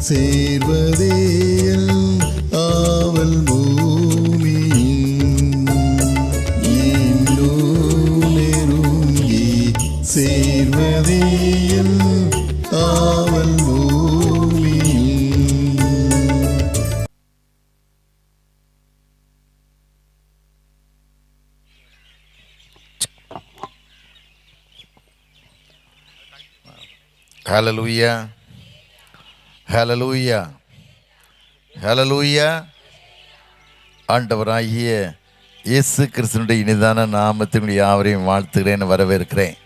சேர்வதேயல் ஆவல் பூமியின் இன்னும் நெருங்கி சேர்வதேயல் ஆவல் பூமியின். ஹல்லேலூயா, ஹல்லேலூயா, ஹல்லேலூயா. ஆண்டவராகிய இயேசு கிறிஸ்துவினுடைய இனிதான நாமத்தினுடைய யாவரையும் வாழ்த்துகிறேன், வரவேற்கிறேன்.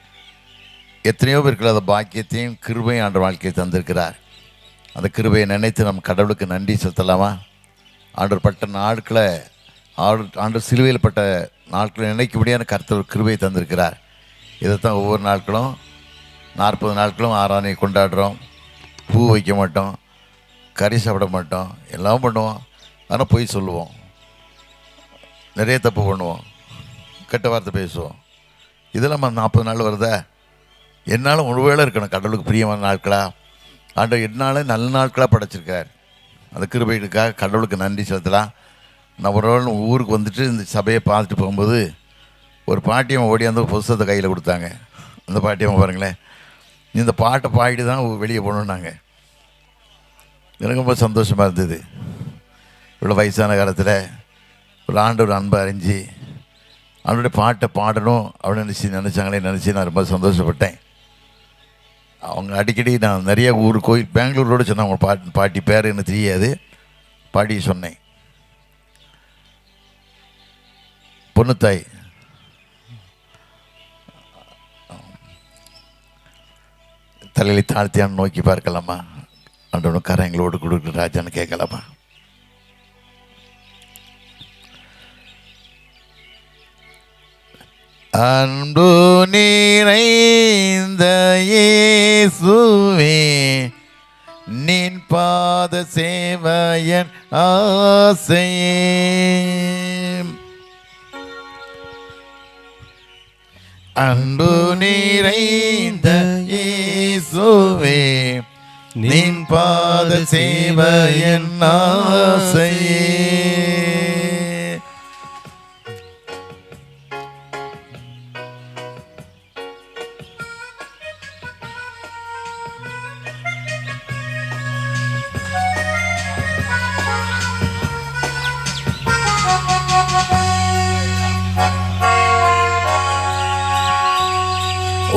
எத்தனையோ பேருக்கு அந்த பாக்கியத்தையும் கிருபையும் ஆண்டு வாழ்க்கையை தந்திருக்கிறார். அந்த கிருபையை நினைத்து நம்ம கடவுளுக்கு நன்றி செலுத்தலாமா? ஆண்டவர் பட்ட நாட்களை ஆண்டு சிலுவையில் பட்ட நாட்களை நினைக்கும்படியான கர்த்தர் கிருபையை தந்திருக்கிறார். இதைத்தான் ஒவ்வொரு நாட்களும் 40 நாட்களும் ஆராதனை கொண்டாடுறோம். பூ வைக்க மாட்டோம், கறி சாப்பிட மாட்டோம், எல்லாம் பண்ணுவோம். ஆனால் பொய் சொல்லுவோம், நிறைய தப்பு பண்ணுவோம், கெட்ட வார்த்தை பேசுவோம். இதெல்லாம் 40 நாள் வருதா? என்னால் ஒரு வேளை இருக்கணும் கடவுளுக்கு பிரியமான நாட்களாக. ஆண்டவர் என்னால் நல்ல நாட்களாக படைச்சிருக்கார். அந்த கிருபைகளுக்காக கடவுளுக்கு நன்றி செலுத்தலாம். நான் ஒரு நாள் ஊருக்கு வந்துட்டு இந்த சபையை பார்த்துட்டு போகும்போது ஒரு பாட்டியம்மா ஓடியாந்து புஸ்தகத்தை கையில் கொடுத்தாங்க. அந்த பாட்டியம்மா பாருங்களேன், இந்த பாட்டை பாடிட்டு தான் வெளியே போகணுன்னாங்க. எனக்கு ரொம்ப சந்தோஷமாக இருந்தது. இவ்வளோ வயசான காலத்தில் ஒரு ஆண்டவர் அன்பை அறிஞ்சு அவனுடைய பாட்டை பாடணும் அப்படின்னு நினச்சாங்களே நான் ரொம்ப சந்தோஷப்பட்டேன். அவங்க அடிக்கடி நான் நிறைய ஊர் கோயில் பெங்களூரோடு சொன்னேன். அவங்க பாட்டி பேர் எனக்கு தெரியாது, பாடி சொன்னேன். பொண்ணுத்தாய் தலையில தாழ்த்தியான்னு நோக்கி பார்க்கலாமா? ஆண்டவனு கரங்களோடு கொடுக்குற ராஜான்னு கேட்கலாமா? அன்பு நிறைந்த இயேசுவே, நின் பாத சேவையன் ஆசையே. அன்பு நிறைந்த இயேசுவே, நின் பாத சேவையன் ஆசையே.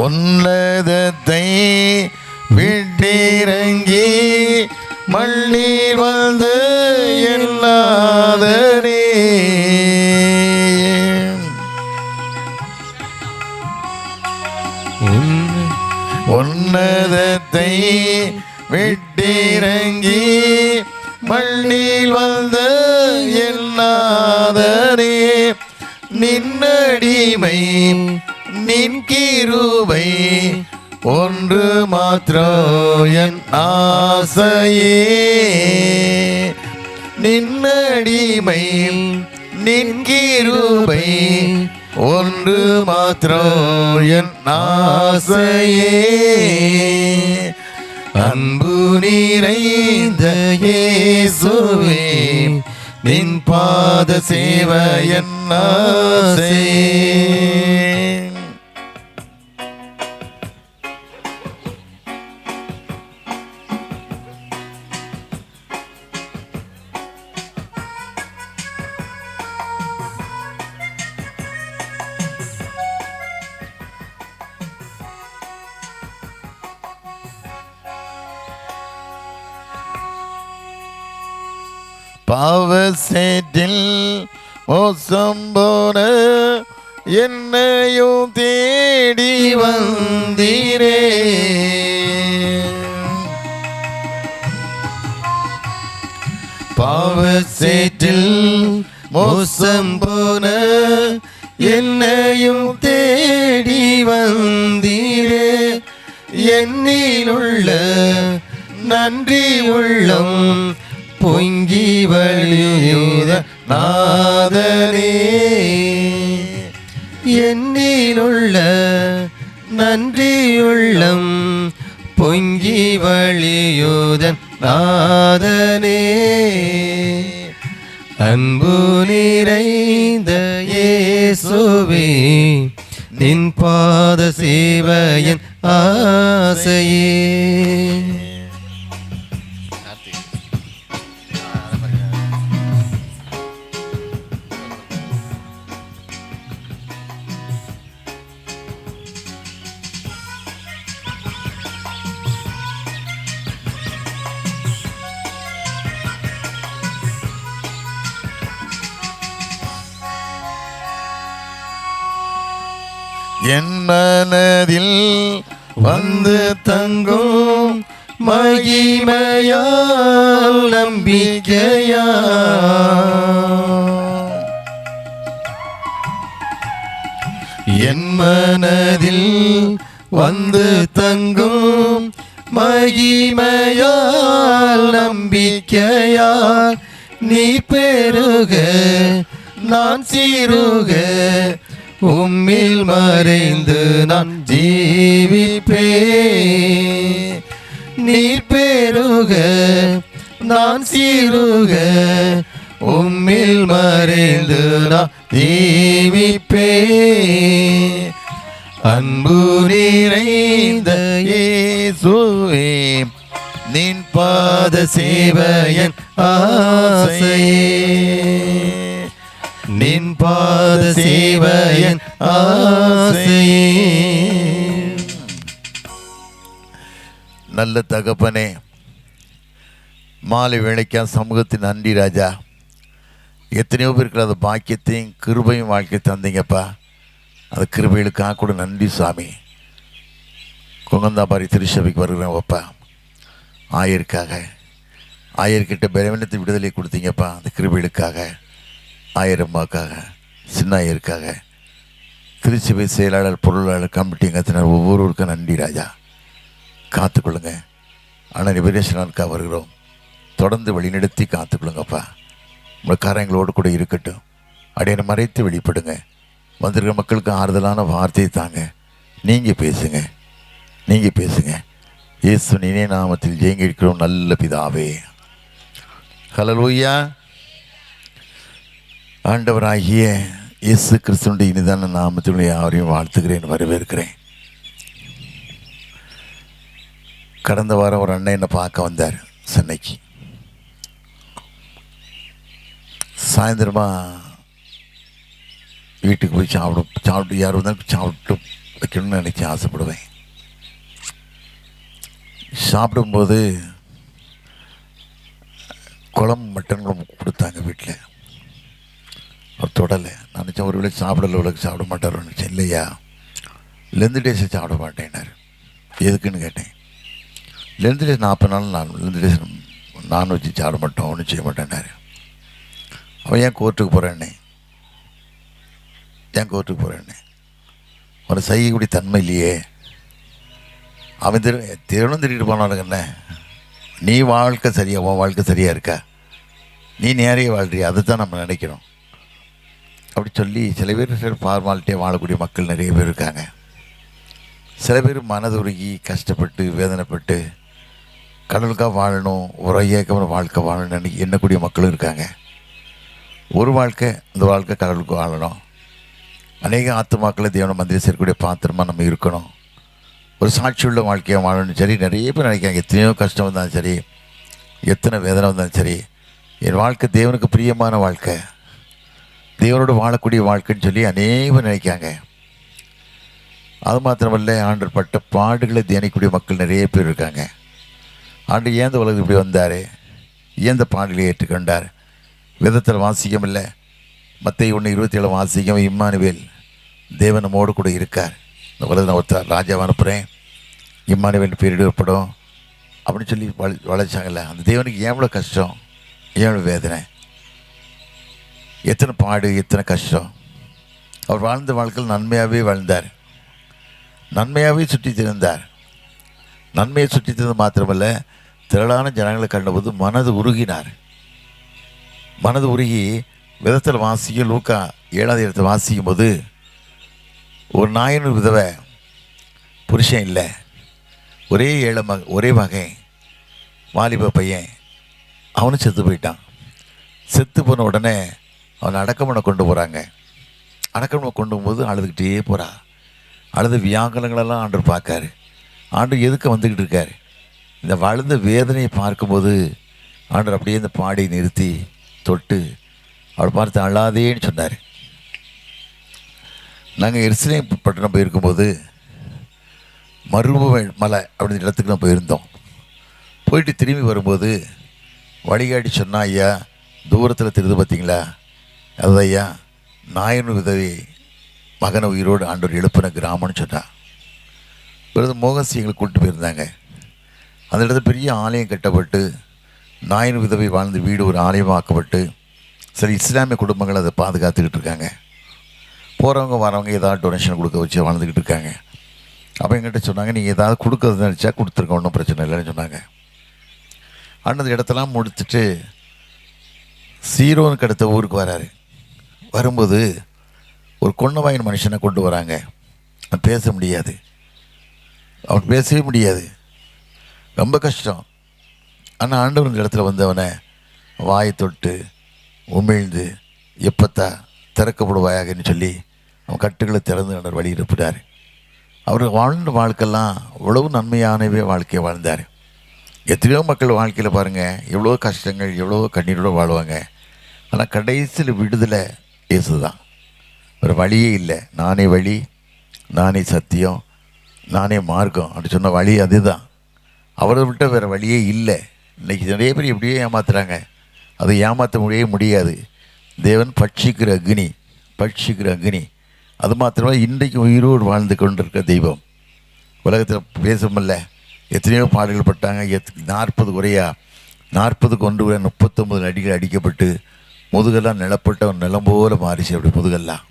உன்னதத்தை விட்டிறங்கி மண்ணீர் வந்து எல்லாதரே. உன்னதத்தை விட்டிறங்கி மண்ணீர் வந்து எல்லாதரே. நின்னடிமை நின் கிருபை ஒன்று மாத்திரம் என் ஆசையே. நின்னடிமை நின் கிருபை ஒன்று மாத்திரம் என் ஆசையே. அன்பு நிறைந்த இயேசுவே, நின் பாத சேவையன் ஆசையே. பாவசேற்றில் மோசம் போன என்னையும் தேடி வந்தீரே. பாவசேற்றில் மோசம் போன என்னையும் தேடி வந்தீரே. என்னிலுள்ள நன்றி உள்ளம் பொங்கி வழியுத நாதனே. என்னிலுள்ள நன்றியுள்ளம் பொங்கி வழியுதன் நாதனே. அன்பு நிறைந்த இயேசுவே, நின் பாத சேவையன் ஆசையே. என் மனதில் வந்து தங்கும் மகிமையால் நம்பிக்கையா, என் மனதில் வந்து தங்கும் மகிமையால் நம்பிக்கையால் நீ பெருக நான் சீருக, உம்மில் மறைந்து நான் ஜீவிப்பே. நீர் பெருக நான் சீருக, உம்மில் மறைந்து நான் ஜீவிப்பே. அன்பு நிறைந்த இயேசுவே, நின் பாத சேவையன் ஆசையே. நின் பாத சேவையன் ஆசையே. நல்ல தகப்பனே, மாலை வேளைக்கா சமூகத்தின் நன்றி ராஜா. எத்தனையோ பேருக்கு அந்த பாக்கியத்தையும் கிருபையும் வாழ்க்கை தந்தீங்கப்பா. அந்த கிருபைகளுக்காக கூட நன்றி சாமி. கொங்கந்தாபாரி திருச்சபைக்கு வருகிறேன்ப்பா. ஆயர்கிட்ட பலவீனத்தை விடுதலை கொடுத்தீங்கப்பா. அந்த கிருபைகளுக்காக, ஆயிரம்மாக்காக, சின்ன ஐயருக்காக, திருச்சபை செயலாளர், பொருளாளர், கமிட்டிங்கத்தினர் ஒவ்வொருவருக்கும் நன்றி ராஜா. காத்துக்கொள்ளுங்க. ஆனால் நிபரேஷனாக்கா வருகிறோம். தொடர்ந்து வழிநடத்தி காத்துக்கொள்ளுங்கப்பா. உங்கள் காரியங்களோடு கூட இருக்கட்டும். அடையை மறைத்து வெளிப்படுங்க. வந்திருக்கிற மக்களுக்கு ஆறுதலான வார்த்தையை தாங்க. நீங்கள் பேசுங்க. இயேசு நினை நாமத்தில் ஜெயங்கிருக்கிறோம் நல்ல பிதாவே. ஹல்லேலூயா. ஆண்டவராகிய இயேசு கிறிஸ்துவின் இனிதான நாமத்தினுடைய யாரையும் வாழ்த்துகிறேன், வரவேற்கிறேன். கடந்த வாரம் ஒரு அண்ணன் என்னை பார்க்க வந்தார் சென்னைக்கு. சாயந்தரமா வீட்டுக்கு போய் சாப்பிட்டு யார் வந்தாலும் சாப்பிட்டு வைக்கணும்னு நினச்சி ஆசைப்படுவேன். சாப்பிடும்போது குழம்பு மட்டன் குழம்பு கொடுத்தாங்க வீட்டில். அவர் தொடலை. நான் நினச்சேன் ஒரு வேளை சாப்பிடல, இவ்வளோக்கு சாப்பிட மாட்டார்னு நினச்சேன். இல்லையா, லெந்து டேஸை சாப்பிட மாட்டேன்னாரு. எதுக்குன்னு கேட்டேன். லெந்து டேஸ் 40 நாள் லெந்து டேஸ் நான்வெஜ் சாப்பிட மாட்டோம், ஒன்றும் செய்ய மாட்டேன்னாரு. அவன் ஏன் கோர்ட்டுக்கு போகிறேன்னே, அவனை செய்யக்கூடிய தன்மை இல்லையே. அவன் திருவண்ணம் திருட்டு போனாலும் என்ன, நீ வாழ்க்கை சரியா, உன் வாழ்க்கை சரியாக இருக்கா, நீ நேரையே வாழ்றியா, அதை தான் நம்ம நினைக்கிறோம். அப்படி சொல்லி சில பேர் ஃபார்மாலிட்டியாக வாழக்கூடிய மக்கள் நிறைய பேர் இருக்காங்க. சில பேர் மனதுருகி கஷ்டப்பட்டு வேதனைப்பட்டு கடவுளுக்காக வாழணும், ஒரு ஏக்கமான வாழ்க்கை வாழணும்னு எண்ணக்கூடிய மக்களும் இருக்காங்க. ஒரு வாழ்க்கை, அந்த வாழ்க்கை கடவுளுக்கு வாழணும். அநேக ஆத்துமாக்களை தேவன மந்திரம் சேர்க்கக்கூடிய பாத்திரமாக நம்ம இருக்கணும். ஒரு சாட்சியுள்ள வாழ்க்கையாக வாழணும். சரி, நிறைய பேர் நினைக்காங்க, எத்தனையோ கஷ்டம் வந்தாலும் சரி, எத்தனை வேதனை வந்தாலும் சரி, என் வாழ்க்கை தேவனுக்கு பிரியமான வாழ்க்கை, தேவனோடு வாழக்கூடிய வாழ்க்கைன்னு சொல்லி அநேகம் நினைக்காங்க. அது மாத்திரமல்ல, ஆண்டவர் பட்ட பாடுகளை தியானிக்கக்கூடிய மக்கள் நிறைய பேர் இருக்காங்க. ஆண்டு ஏன் இந்த உலகத்துக்கு இப்படி வந்தார், ஏன் இந்த பாடுகளை ஏற்றுக்கொண்டார். வேதத்தில் வாசிக்கம் இல்லை, மத்தேயு 1:27 வாசிக்கம், இம்மானுவேல் தேவன் நம்மோடு கூட இருக்கார். இந்த உலகத்தில் ஒருத்தர் ராஜாவை அனுப்புகிறேன், இம்மானுவேல் பேரிடப்படும் அப்படின்னு சொல்லி வளைச்சாங்கல்ல. அந்த தேவனுக்கு எவ்வளோ கஷ்டம், எவ்வளோ வேதனை, எத்தனை பாடு, எத்தனை கஷ்டம். அவர் வாழ்ந்த வாழ்க்கையில் நன்மையாகவே வாழ்ந்தார், நன்மையாகவே சுற்றி திரிந்தார். நன்மையை சுற்றி திரிந்தது மாத்திரமல்ல, திரளான ஜனங்களை கண்டபோது மனது உருகினார். மனது உருகி விதத்தில் வாசிக்கும் லூக்கா 7வது வாசிக்கும் போது ஒரு நாயினூர் விதவை, புருஷன் இல்லை, ஒரே ஏழை ஒரே மகன், வாலிப பையன், அவனும் செத்து போயிட்டான். செத்து போன உடனே அவனை அடக்கமனை கொண்டு போகிறாங்க. அடக்கமனை கொண்டு போகும்போது அழுதுகிட்டே போகிறா. அழுது வியாகுலங்களெல்லாம் ஆண்டவர் பார்க்காரு. ஆண்டவர் எதுக்கு வந்துக்கிட்டு இருக்கார்? இந்த வழுந்த வேதனையை பார்க்கும்போது ஆண்டவர் அப்படியே இந்த பாடி நிறுத்தி தொட்டு அவளை பார்த்து அழாதேன்னு சொன்னார். நாங்கள் எருசலேம் பட்டணம் போயிருக்கும்போது மருவ மலை அப்படின்ற இடத்துக்கு நான் போயிருந்தோம். போயிட்டு திரும்பி வரும்போது வழிகாட்டி சொன்னா, ஐயா தூரத்தில் தெரியுது பார்த்தீங்களா, அது ஐயா நாயனு விதவி மகனை உயிரோடு ஆண்டவர் எழுப்பின கிராமம்னு சொன்னா. பிறகு மோகன்சி எங்களை கூப்பிட்டு போயிருந்தாங்க. அந்த இடத்துல பெரிய ஆலயம் கட்டப்பட்டு நாயனு விதவை வாழ்ந்த வீடு ஒரு ஆலயமாக்கப்பட்டு சில இஸ்லாமிய குடும்பங்கள் அதை பாதுகாத்துக்கிட்டு இருக்காங்க. போகிறவங்க வரவங்க ஏதாவது டொனேஷன் கொடுக்க வச்சு வாழ்ந்துக்கிட்டு இருக்காங்க. அப்போ எங்கிட்ட சொன்னாங்க, நீங்கள் ஏதாவது கொடுக்கறது நினச்சா கொடுத்துருக்க, ஒன்றும் பிரச்சனை இல்லைன்னு சொன்னாங்க. அந்த இடத்தெல்லாம் முடிச்சுட்டு சீரோனுக்கு அடுத்த ஊருக்கு வராரு. வரும்போது ஒரு கொன்னவாயின் மனுஷனை கொண்டு வராங்க. அவன் பேச முடியாது, அவன் பேசவே முடியாது, ரொம்ப கஷ்டம். ஆனால் ஆண்டவர் இந்த இடத்துல வந்தவனை வாயை தொட்டு உமிழ்ந்து எப்பத்தா திறக்கப்படுவாயாகன்னு சொல்லி அவன் கட்டுகளை திறந்து ஆண்டவர் வழி இருப்பிட்டார். அவர் வாழ்ந்த வாழ்க்கைலாம் இவ்வளவு நன்மையானவே வாழ்க்கையை வாழ்ந்தார். எத்தனையோ மக்கள் வாழ்க்கையில் பாருங்கள், எவ்வளோ கஷ்டங்கள், எவ்வளோ கண்ணீரோடு வாழ்வாங்க. ஆனால் கடைசியில் விடுதலை இயேசு தான். ஒரு வழியே இல்லை. நானே வழி, நானே சத்தியம், நானே மார்க்கம் அப்படி சொன்ன வழி அதுதான். அவரை விட்ட வேறு வழியே இல்லை. இன்றைக்கி நிறைய பேர் எப்படியே ஏமாத்துறாங்க. அதை ஏமாற்ற முடியாது. தேவன் பட்சிக்கிற அக்னி, பட்சிக்கிற அக்னி. அது மாத்திரமே இன்றைக்கு உயிரோடு வாழ்ந்து கொண்டிருக்க தெய்வம். உலகத்தில் பேசமில்ல எத்தனையோ பாடுகள் பட்டாங்க. 40 குறையா 40 கொண்டு 39 அடிகள் அடிக்கப்பட்டு முதுகெல்லாம் நிலப்பட்ட ஒரு நிலம் போல மாறிச்சு. அப்படி முதுகெல்லாம்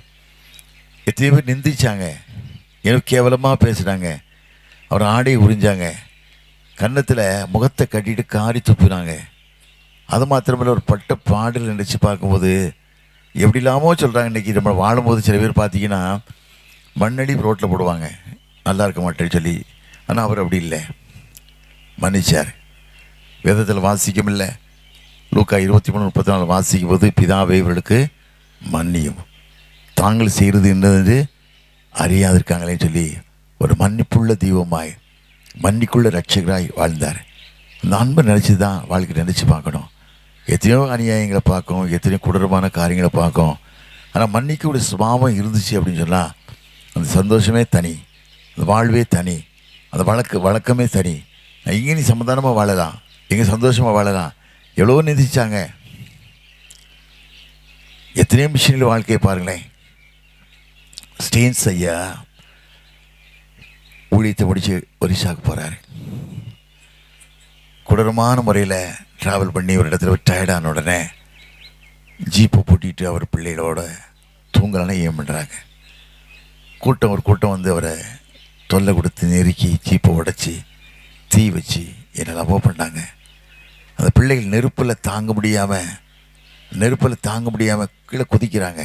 எத்தனையோ பேர் நிந்திச்சாங்க, எனக்கு கேவலமாக பேசுகிறாங்க. அவர் ஆடையை உறிஞ்சாங்க, கன்னத்தில் முகத்தை கட்டிட்டு காரி துப்புனாங்க. அது மாத்திரமில்ல ஒரு பட்ட பாடல் நினச்சி பார்க்கும்போது எப்படி இல்லாமல் சொல்கிறாங்க. இன்றைக்கி நம்ம வாழும்போது சில பேர் பார்த்தீங்கன்னா மண்ணடி ரோட்டில் போடுவாங்க, நல்லா இருக்க மாட்டேன்னு சொல்லி. ஆனால் அவர் அப்படி இல்லை, மன்னிச்சார். வேதத்தில் வாசிக்கும் இல்லை, லூக்கா 23:34 வாசிக்கும் போது, பிதாவே இவர்களுக்கு மன்னியும், தாங்கள் செய்கிறது என்னது அறியாதிருக்காங்களேன்னு சொல்லி ஒரு மன்னிப்புள்ள தெய்வமாய் மன்னிக்குள்ள ரட்சகராய் வாழ்ந்தார். அந்த அன்பை நினச்சி தான் வாழ்க்கை நினச்சி பார்க்கணும். எத்தனையோ அநியாயங்களை பார்க்கும், எத்தனையோ கொடூரமான காரியங்களை பார்க்கும். ஆனால் மன்னிக்கக்கூடிய சுபாவம் இருந்துச்சு அப்படின்னு சொன்னால் அந்த சந்தோஷமே தனி, அந்த வாழ்வே தனி, அந்த வழக்கமே தனி. இங்கே நீ சமாதானமாக வாழலாம், எங்கே சந்தோஷமாக வாழலாம். எவ்வளோ நிதிச்சாங்க. எத்தனையோ மிஷினில் வாழ்க்கையை பாருங்களேன். ஸ்டேன்ஸ் ஐயா ஊழியத்தை முடித்து ஒரிசாவுக்கு போகிறாரு. கொடூரமான முறையில் ட்ராவல் பண்ணி ஒரு இடத்துல டயர்டான உடனே ஜீப்பை பூட்டிட்டு அவர் பிள்ளைகளோட தூங்கலான ஏன் பண்ணுறாங்க. ஒரு கூட்டம் வந்து அவரை தொல்லை கொடுத்து நெருக்கி ஜீப்பை உடைச்சி தீ வச்சு என்னெல்லாமோ பண்ணாங்க. அந்த பிள்ளைகள் நெருப்பில் தாங்க முடியாமல் கீழே குதிக்கிறாங்க.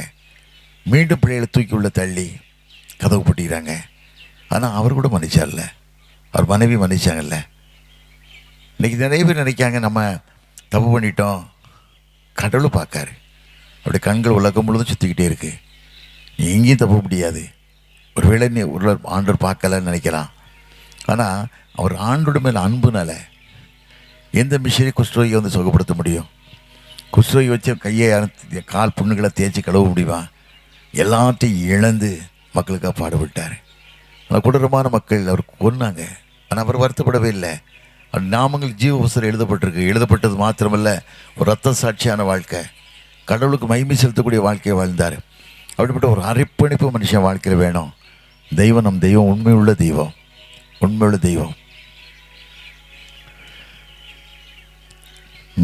மீண்டும் பிள்ளைகளை தூக்கி உள்ள தள்ளி கதவு பூட்டிக்கிறாங்க. ஆனால் அவர் கூட மன்னிச்சார்ல, அவர் மனைவி மன்னிச்சாங்கல்ல. இன்றைக்கி நிறைய பேர் நினைக்காங்க நம்ம தப்பு பண்ணிட்டோம். கடவுள் பார்க்காரு, அப்படி கண்கள் உலகம் முழுதும் சுற்றிக்கிட்டே இருக்கு. நீ எங்கேயும் தப்ப முடியாது. ஒருவேளை நீ ஒரு ஆண்டவர் பார்க்கலன்னு நினைக்கலாம். ஆனால் அவர் ஆண்டோட மேலே அன்புனால எந்த மிஷினை குஷ்டரோகியை வந்து சுகப்படுத்த முடியும்? குஷ்டரோகி வச்சு கையை கால் புண்ணுகளை தேய்ச்சி கழுவ முடியுமா? எல்லாத்தையும் இழந்து மக்களுக்காக பாடுபட்டார். ஆனால் கொடூரமான மக்கள் அவர் கொன்னாங்க. ஆனால் அவர் வருத்தப்படவே இல்லை. நாமங்கள் ஜீவ புஸ்தகம் எழுதப்பட்டது மாத்திரமல்ல, ஒரு ரத்த சாட்சியான வாழ்க்கை, கடவுளுக்கு மகிமை செலுத்தக்கூடிய வாழ்க்கையை வாழ்ந்தார். அப்படிப்பட்ட ஒரு அர்ப்பணிப்பு மனுஷன் வாழ்க்கையில் வேணும். தெய்வம் நம் தெய்வம் உண்மையுள்ள தெய்வம், உண்மையுள்ள தெய்வம்.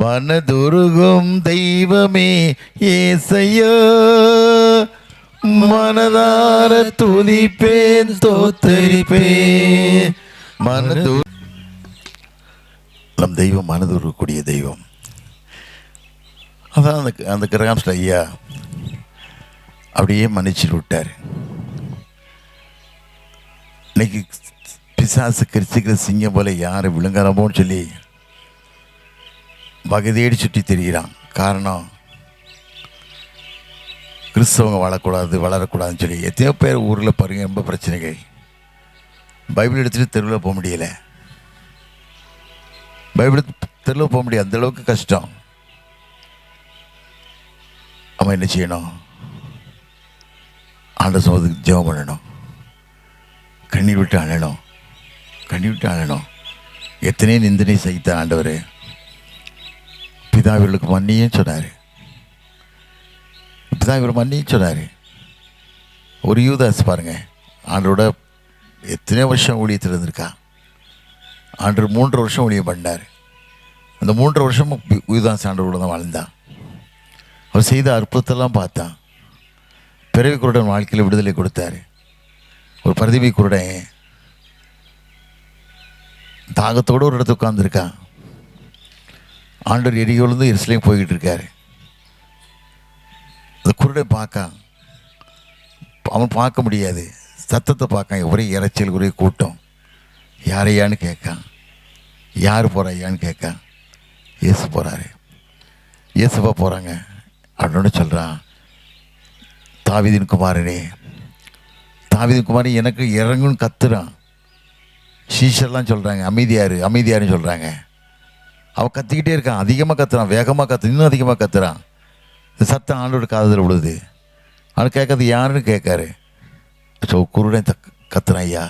மனதுருகும் தெய்வமே ஏசையா, மனதார துதிப்பேன் தோத்தரிப்பேன். நம் தெய்வம் மனதுருகக்கூடிய தெய்வம். அதான் அந்த கிரகாம்ஸ்ல ஐயா அப்படியே மன்னிச்சுட்டு விட்டார். இன்னைக்கு பிசாசு கிறிஸ்துக்கிற சிங்கம் போல யார் விழுங்கலாமோன்னு சொல்லி வகை சுற்றி திரிகிறான். காரணம், கிறிஸ்தவங்க வளரக்கூடாதுன்னு சொல்லி எத்தனையோ பேர் ஊரில் பாருங்க ரொம்ப பிரச்சனைகள். பைபிள் எடுத்துகிட்டு தெருவில் போக முடியலை. பைபிள் தெருவில் போக முடியாது, அந்தளவுக்கு கஷ்டம். அவன் என்ன செய்யணும்? ஆண்டவர் சமூகத்துக்கு ஜெபம் பண்ணணும், கண்ணீர் விட்டு அழணும். எத்தனையோ நிந்தனை சகித்த ஆண்டவர் பிதாவிற்கு மன்னியும் சொன்னார். ஒரு யூதாஸ் பாருங்க, ஆண்டோட எத்தனையோ வருஷம் ஊழியத்தில் இருந்திருக்கா. ஆண்டவர் 3 வருஷம் ஊழியம் பண்ணார். அந்த 3 வருஷமும் யூதாஸ் ஆண்டவரோட தான் வாழ்ந்தான். அவர் செய்த அற்புதத்தெல்லாம் பார்த்தான். பிறவி குருடன் வாழ்க்கையில் விடுதலை கொடுத்தாரு. ஒரு பிரதிபை குருடன் தாகத்தோடு ஒரு இடத்துல உட்கார்ந்துருக்கான். ஆண்டவர் எரிகொழுந்து எருசலேம் போய்கிட்டு இருக்காரு. அந்த குருடை அவன் பார்க்க முடியாது. சத்தத்தை பார்க்கான், ஒரே இறைச்சல், ஒரே கூட்டம். யாரையான்னு கேட்கான். யார் போகிறாயான்னு கேட்கான். இயேசு போகிறாரு. இயேசுப்பா போகிறாங்க அப்படின்னு சொல்கிறான், தாவீதின் குமாரனே, எனக்கு இறங்குன்னு கத்துறான். சீஷர்லாம் சொல்கிறாங்க அமைதியாருன்னு சொல்கிறாங்க. அவன் கத்திக்கிட்டே இருக்கான், அதிகமாக கத்துறான், வேகமாக இன்னும் அதிகமாக கத்துறான். இந்த சத்தம் ஆண்டோட காதுல விடுது. அவன் கேட்காது யாருன்னு கேட்காரு. ஸோ குருடன் கத்துறான். ஐயா,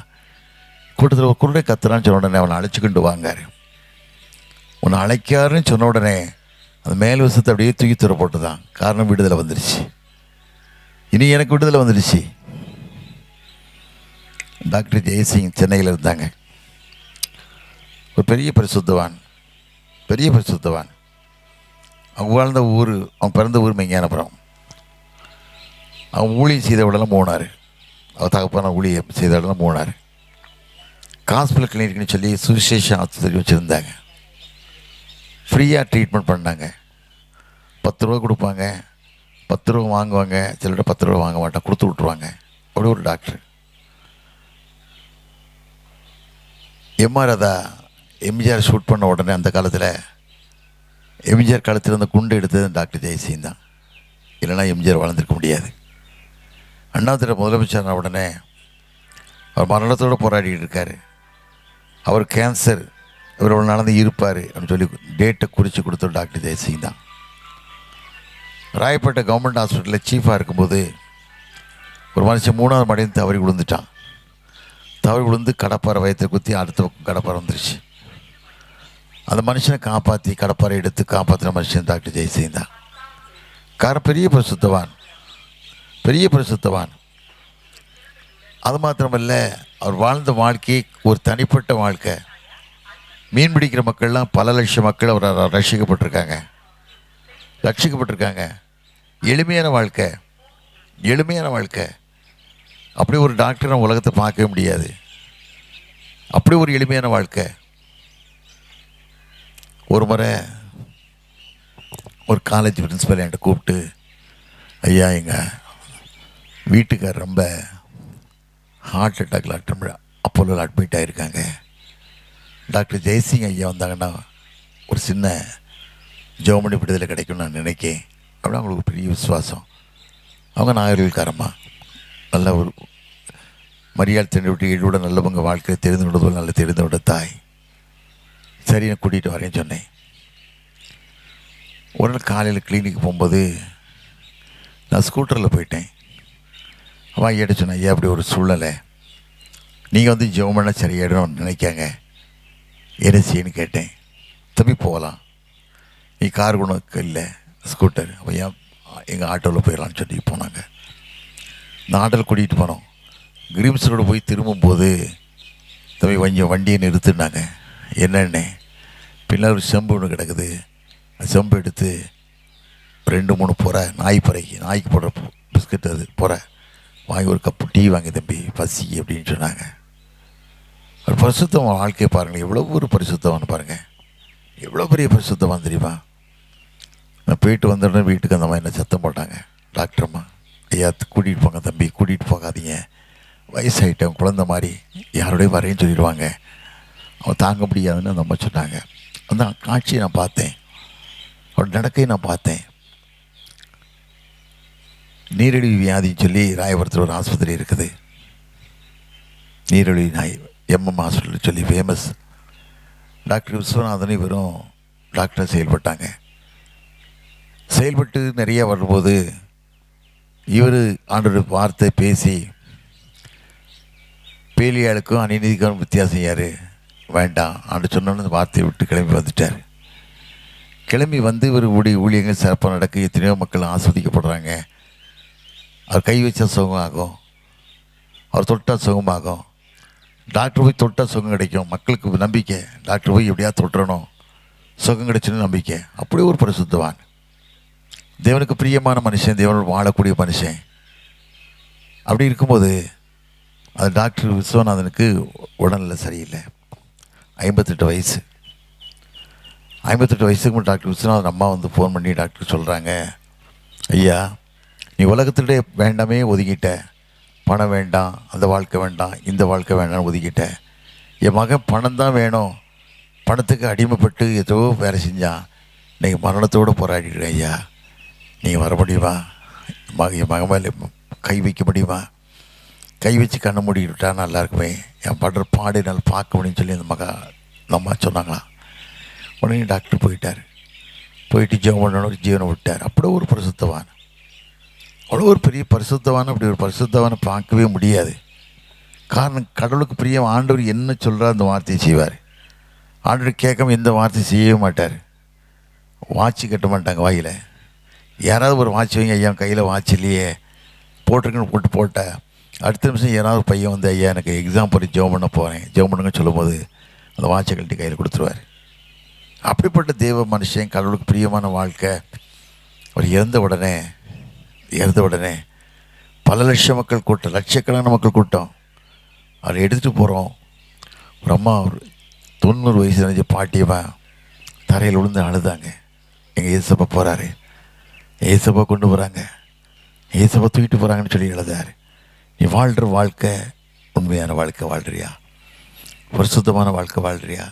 கூட்டத்தில் ஒரு குருடன் கத்துறான்னு சொன்ன உடனே அவனை அழைச்சிக்கிட்டு வாங்காரு. உன்னை அழைக்காருன்னு சொன்ன உடனே அந்த மேல் விஷத்தை அப்படியே தூக்கி தூர போட்டு தான். காரணம், விடுதலை வந்துடுச்சு. இனி எனக்கு விடுதலை வந்துடுச்சு. டாக்டர் ஜெயசிங் சென்னையில் இருந்தாங்க. ஒரு பெரிய பரிசுத்தவான். அவங்க வாழ்ந்த ஊர், அவன் பிறந்த ஊர் மெஞ்ஞானபுரம். அவன் ஊழியம் செய்த இடம்லாம் போனார். அவர் தகப்பான ஊழியம் செய்த இடம்லாம் போனார். ஹாஸ்பிட்டல் கிளினிக்னு சொல்லி சுவிசேஷ ஆஸ்பத்திரி வச்சுருந்தாங்க. ஃப்ரீயாக ட்ரீட்மெண்ட் பண்ணாங்க. 10 ரூபா கொடுப்பாங்க, 10 ரூபா வாங்குவாங்க, சிலர்கிட்ட 10 ரூபா வாங்க மாட்டான், கொடுத்து விட்ருவாங்க. அப்படி ஒரு டாக்டர். எம்ஜிஆர் ஷூட் பண்ண உடனே அந்த காலத்தில் எம்ஜிஆர் காலத்தில் அந்த குண்டு எடுத்தது டாக்டர் ஜெயசிங் தான். இல்லைன்னா எம்ஜிஆர் வளர்ந்துருக்க முடியாது. அண்ணாதிர முதலமைச்சர் உடனே அவர் மரணத்தோடு போராடிக்கிட்டு இருக்கார். அவர் கேன்சர், இவர் இவ்வளோ நடந்து இருப்பார் அப்படின்னு சொல்லி டேட்டை குறித்து கொடுத்த டாக்டர் ஜெயசிங் தான். ராயப்பேட்டை கவர்மெண்ட் ஹாஸ்பிட்டலில் சீஃபாக இருக்கும்போது ஒரு மனுஷன் 3ஆவது மாடியில் தவறி விழுந்துட்டான். தவறி விழுந்து கடப்பாறை வயத்தை குத்தி அடுத்த பக்கம் கடப்பாறை வந்துருச்சு. அந்த மனுஷனை காப்பாற்றி கடப்பாறை எடுத்து காப்பாற்றின மனுஷன் டாக்டர் ஜெயசிங் தான். பெரிய பரிசுத்தவான். அது மாத்திரமல்ல, அவர் வாழ்ந்த வாழ்க்கை ஒரு தனிப்பட்ட வாழ்க்கை. மீன் பிடிக்கிற மக்கள்லாம் பல லட்சம் மக்கள் அவர் ரட்சிக்கப்பட்டிருக்காங்க. எளிமையான வாழ்க்கை. அப்படி ஒரு டாக்டர் நம்ம உலகத்தை பார்க்கவே முடியாது. அப்படி ஒரு எளிமையான வாழ்க்கை. ஒரு முறை ஒரு காலேஜ் பிரின்சிபல் என்கிட்ட கூப்பிட்டு, ஐயா, எங்கள் வீட்டுக்கார் ரொம்ப ஹார்ட் அட்டாக்கில் அப்போலோவில் அட்மிட் ஆகிருக்காங்க. டாக்டர் ஜெயசிங் ஐயா வந்தாங்கன்னா ஒரு சின்ன ஜெர்மனி விடுதலை கிடைக்கும்னு நான் நினைக்கேன் அப்படின்னு அவங்களுக்கு பெரிய விசுவாசம். அவங்க நாகரிகக்காரம்மா, நல்ல ஒரு மரியாதை தெரிந்து விட்டு ஈடுபட நல்லவங்க வாழ்க்கையை தெரிந்து விடுவதில் நல்ல தெரிந்து விட தாய். சரி, நான் கூட்டிகிட்டு வரேன்னு சொன்னேன். ஒரு நாள் காலையில் கிளினிக்கு போகும்போது நான் ஸ்கூட்டரில் போயிட்டேன். அவன் ஐயாட்ட சொன்னேன், ஐயா, அப்படி ஒரு சூழ்நிலை, நீங்கள் வந்து ஜெர்மனா சரியாயிடும் நினைக்காங்க, என்ன செய்யன்னு கேட்டேன். தம்பி போகலாம், நீ கார் குணக்கு இல்லை, ஸ்கூட்டர், அப்போ ஏன் எங்கள் ஆட்டோவில் போயிடலான்னு சொல்லி போனாங்க. இந்த ஆட்டோவில் கூட்டிகிட்டு போனோம். கிரீம்ஸ் ரோடு போய் திரும்பும்போது தம்பி கொஞ்சம் வண்டியை நிறுத்துனாங்க. என்னென்ன பின்னால் ஒரு செம்பு ஒன்று கிடக்குது. செம்பு எடுத்து 2-3 புறை நாய்க்கு போடுற பிஸ்கட், அது புறை வாங்கி ஒரு கப்பு டீ வாங்கி தம்பி பசி அப்படின்னு சொன்னாங்க. ஒரு பரிசுத்தம் வாழ்க்கையை பாருங்கள், எவ்வளோ ஒரு பரிசுத்தம்னு பாருங்கள், எவ்வளோ பெரிய பரிசுத்தமாக தெரியுமா. நான் போயிட்டு வந்துடுறேன் வீட்டுக்கு, அந்த மாதிரி என்ன சத்தம் போட்டாங்க. டாக்டர்மா, ஐயா கூட்டிகிட்டு போங்க தம்பி, கூட்டிகிட்டு போகாதீங்க, வயசாகிட்டவன் குழந்தை மாதிரி யாரோடய வரையும் சொல்லிடுவாங்க, அவன் தாங்க முடியாதுன்னு அந்த அம்மா சொன்னாங்க. அந்த காட்சியை நான் பார்த்தேன், அவரோட நடக்கையை நான் பார்த்தேன். நீரிழிவு வியாதின்னு சொல்லி ராயபுரத்தில் ஒரு ஆஸ்பத்திரி இருக்குது, நீரிழிவு நாய் எம்எம் ஹாஸ்பிட்டல் சொல்லி ஃபேமஸ். டாக்டர் விஸ்வநாதன் இவரும் டாக்டர் செயல்பட்டாங்க. செயல்பட்டு நிறைய வரும்போது இவர் ஆண்டோட வார்த்தை பேசி பேலியாளுக்கும் அநீதிக்கும் வித்தியாசம் யார் வேண்டாம் ஆண்டு சொன்னோன்னு வார்த்தையை விட்டு கிளம்பி வந்துட்டார். கிளம்பி வந்து இவர் ஊழியங்கள் சிறப்பாக நடக்க எத்தனையோ மக்கள் ஆஸ்வதிக்கப்படுறாங்க. அவர் கை வச்சா சுகமாகும், அவர் தொட்டால் சுகமாகும், டாக்டர் போய் தொட்டால் சுகம் கிடைக்கும். மக்களுக்கு நம்பிக்கை, டாக்டர் போய் எப்படியா தொட்டுறணும் சுகம் கிடைச்சுன்னு நம்பிக்கை. அப்படியே ஒரு பரிசுத்தவான், தேவனுக்கு பிரியமான மனுஷன், தேவனோடு வாழக்கூடிய மனுஷன். அப்படி இருக்கும்போது அது டாக்டர் விஸ்வநாதனுக்கு உடல்நிலை சரியில்லை. 58 வயசு. 58 வயசுக்கு டாக்டர் விஸ்வநாதன் அம்மா வந்து ஃபோன் பண்ணி டாக்டர் சொல்கிறாங்க, ஐயா நீ உலகத்திலே வேண்டாமே ஒதுக்கிட்ட, பணம் வேண்டாம், அந்த வாழ்க்கை வேண்டாம், இந்த வாழ்க்கை வேண்டாம்னு ஒதுக்கிட்ட. என் மகன் பணம் தான் வேணும், பணத்துக்கு அடிமைப்பட்டு ஏதோ வேலை செஞ்சான், நீங்கள் மரணத்தோடு போராடிக்கிறேன் ஐயா, நீங்கள் வர முடியுமா, என் மகன் மேலே கை வைக்க முடியுமா, கை வச்சு கண்ணை மூடிக்கிட்டா நல்லா இருக்குமே, என் படுற பாடு என்னால் பார்க்க முடியும்னு சொல்லி அந்த அம்மா சொன்னாங்களாம். உடனே டாக்டர் போயிட்டு ஜீவனோட ஜீவனை விட்டார். அப்படியே ஒரு பரிசுத்தவான், அவ்வளோ ஒரு பெரிய பரிசுத்தவான். அப்படி ஒரு பரிசுத்தவானை பார்க்கவே முடியாது. காரணம், கடவுளுக்கு பிரியம், ஆண்டவர் என்ன சொல்கிறார் அந்த வார்த்தையை செய்வார். ஆண்டவர் கேட்காம எந்த வார்த்தையும் செய்யவே மாட்டார். வாட்சி கட்ட மாட்டாங்க வாயில். யாராவது ஒரு வாட்சி வைங்க, ஐயா கையில் வாட்சி இல்லையே, போட்டிருக்குன்னு போட்டேன். அடுத்த நிமிஷம் யாராவது பையன் வந்து, ஐயா எனக்கு எக்ஸாம் போய் ஜெபம் பண்ண போகிறேன், ஜெபம் பண்ணுங்கன்னு சொல்லும்போது அந்த வாட்சை கழட்டி கையில் கொடுத்துருவார். அப்படிப்பட்ட தேவ மனுஷன், கடவுளுக்கு பிரியமான வாழ்க்கை. அவர் இறந்த உடனே பல லட்சம் மக்கள் கூட்டம், லட்சக்கணக்கான மக்கள் கூட்டம். அதை எடுத்துகிட்டு போகிறோம். ஒரு அம்மா ஒரு 90 வயசு நினைச்ச பாட்டியம்மா தரையில் விழுந்து அழுதாங்க. எங்கள் ஏசப்பா போகிறாரு, ஏசப்பா கொண்டு போகிறாங்க, ஏசப்பா தூக்கிட்டு போகிறாங்கன்னு சொல்லி எழுதார். நீ வாழ்கிற வாழ்க்கை உண்மையான வாழ்க்கை வாழ்கிறியா, பரிசுத்தமான வாழ்க்கை வாழ்கிறியா,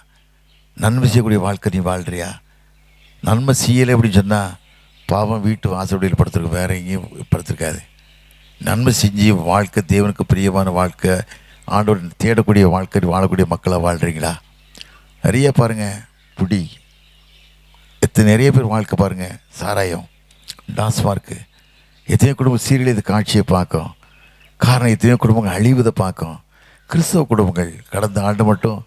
நன்மை செய்யக்கூடிய வாழ்க்கை நீ வாழ்கிறியா? நன்மை செய்யலை அப்படின்னு சொன்னால் பாவம் வீட்டு வாசப்படியில் படுத்துருக்கு, வேறு எங்கேயும் படுத்திருக்காது. நன்மை செஞ்சு வாழ்க்கை, தேவனுக்கு பிரியமான வாழ்க்கை, ஆண்டவர் தேடக்கூடிய வாழ்க்கை வாழக்கூடிய மக்களாக வாழ்கிறீங்களா? நிறைய பாருங்கள் குடி, நிறைய பேர் வாழ்க்கை பாருங்கள், சாராயம், டாஸ்மார்க்கு, எத்தனையோ குடும்பம் சீரியல் இது காட்சியை பார்க்கும். காரணம், எத்தனையோ குடும்பங்கள் அழிவதை பார்க்கும். கிறிஸ்தவ குடும்பங்கள் கடந்த ஆண்டு மட்டும்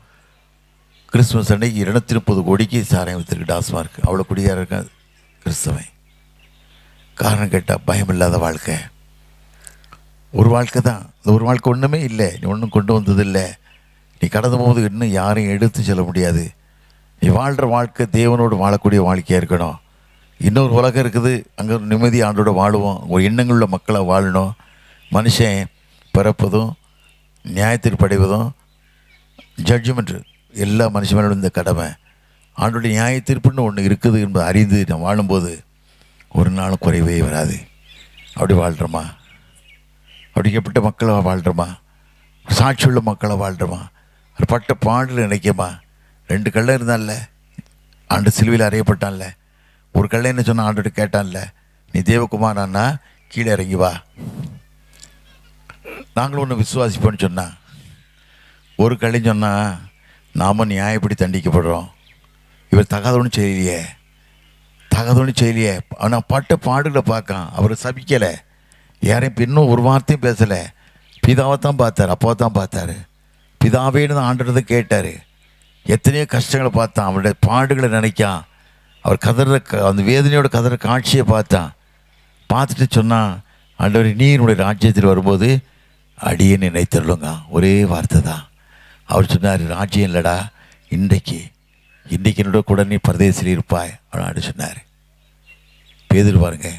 கிறிஸ்துமஸ் அன்னைக்கு 230 கோடிக்கு சாராயம் விற்றுருக்கு, டாஸ்மார்க்கு. அவ்வளோ குடியாக இருக்க கிறிஸ்தவன். காரணம் கேட்டால் பயம் இல்லாத வாழ்க்கை. ஒரு வாழ்க்கை தான், இந்த ஒரு வாழ்க்கை ஒன்றுமே இல்லை, நீ ஒன்றும் கொண்டு வந்ததில்லை. நீ கடந்து போகும்போது இன்னும் யாரையும் எடுத்து செல்ல முடியாது. நீ வாழ்கிற வாழ்க்கை தேவனோடு வாழக்கூடிய வாழ்க்கையாக இருக்கணும். இன்னொரு உலகம் இருக்குது, அங்கே ஒரு நிம்மதி ஆண்டோட வாழுவோம், ஒரு எண்ணங்களுள்ள மக்களாக வாழணும். மனுஷன் பிறப்பதும் நியாயத்தீர்ப்படைவதும் ஜட்ஜ்மெண்ட்டு எல்லா மனுஷன் மேலும் இந்த கடமை. ஆண்டோடைய நியாயத்தீர்ப்புன்னு ஒன்று இருக்குது என்பதை அறிந்து நான் வாழும்போது ஒரு நாளும் குறைவே வராது. அப்படி வாழ்கிறோமா? அப்படிக்கப்பட்ட மக்களை வாழ்கிறோமா? சாட்சியுள்ள மக்களை வாழ்கிறோமா? ஒரு பட்ட பாடில் நினைக்கமா? 2 கள்ளம் இருந்தான்ல, ஆண்டு சிலுவையில் அறையப்பட்டான்ல. ஒரு கள்ளை என்ன சொன்னால் ஆண்டோட கேட்டான்ல, நீ தேவகுமாரான்னா கீழே இறங்கி வா, நாங்களும் ஒன்று விசுவாசிப்போன்னு சொன்னான். ஒரு கள்ளைன்னு சொன்னால் நாம் நியாயப்படி தண்டிக்கப்படுறோம். இவர் தகாதவனு செய்யலையே. ஆனால் பட்ட பாடுகளை பார்க்கான். அவர் சபிக்கலை, யாரையும் இன்னும் ஒரு வார்த்தையும் பேசலை. பிதாவை தான் பார்த்தார், அப்பாவை தான் பார்த்தாரு. பிதாவேன்னு தான் ஆண்டதை கேட்டார். எத்தனையோ கஷ்டங்களை பார்த்தான், அவருடைய பாடுகளை நினைக்கான். அவர் கதற, அந்த வேதனையோட கதற காட்சியை பார்த்துட்டு சொன்னான், ஆண்டவர் நீருடைய ராஜ்யத்தில் வரும்போது அடியே நினைத்தருளுங்க. ஒரே வார்த்தை தான். அவர் சொன்னார், ராஜ்யம் இல்லைடா, இன்றைக்கு என்னோட கூட நீ பரதேசில் இருப்பாய் அப்படின்னு சொன்னார். பேதுரு பாருங்க,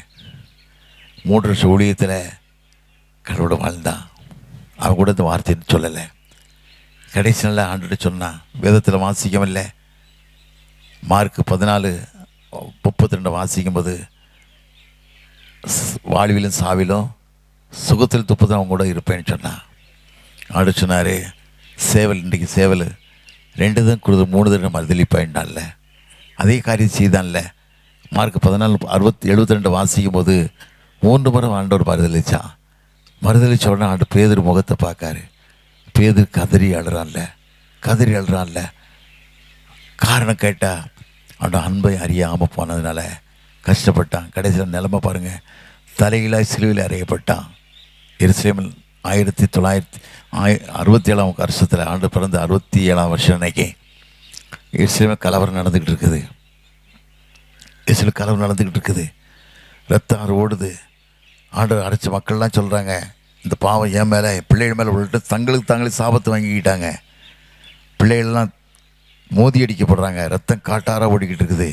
3 வருஷ ஊழியத்தில் கடவுளோட வாழ்ந்தான். அவன் கூட இந்த வார்த்தைன்னு சொல்லலை. கடைசி நாளில் ஆண்டுகிட்ட சொன்னான். வேதத்தில் வாசிக்கவில்லை, மார்க் 14:32 வாசிக்கும்போது, வாழ்விலும் சாவிலும் சுகத்தில் துப்பதும் அவங்க கூட இருப்பேன்னு சொன்னான். ஆண்டு சொன்னார், சேவல் இன்றைக்கு சேவல் 2 தான் கொடுத்து 3 தடவை மறுதளிப்பாயின்டான்ல, அதே காரியம் செய்தான்ல. மார்க் 14:72 வாசிக்கும் போது 3 முறை ஆண்டவர் மறுதளிச்சான். மறுதளிச்ச உடனே ஆண்டு பேதுரு முகத்தை பார்க்காரு. பேதுரு கதறி அழுறான்ல. காரணம் கேட்டால் அவனோட அன்பை அறியாமல் போனதுனால கஷ்டப்பட்டான். கடைசியில் நிலைமை பாருங்கள், தலையிலாய் சிலுவையில் அறையப்பட்டான். எருசலேமில் 1967 வருஷத்தில் ஆண்டு பிறந்த 67ஆம் வருஷம் அன்னைக்கு எருசலேமில் கலவரம் நடந்துக்கிட்டு இருக்குது. ரத்தம் ஆறு ஓடுது. ஆண்டு அடைச்ச மக்கள்லாம் சொல்கிறாங்க, இந்த பாவம் என் மேலே பிள்ளைகள் மேலே விட்டு தங்களுக்கு தாங்களே சாபத்தை வாங்கிக்கிட்டாங்க. பிள்ளைகள்லாம் மோதி அடிக்கப்படுறாங்க. ரத்தம் காட்டாராக ஓடிக்கிட்டு இருக்குது.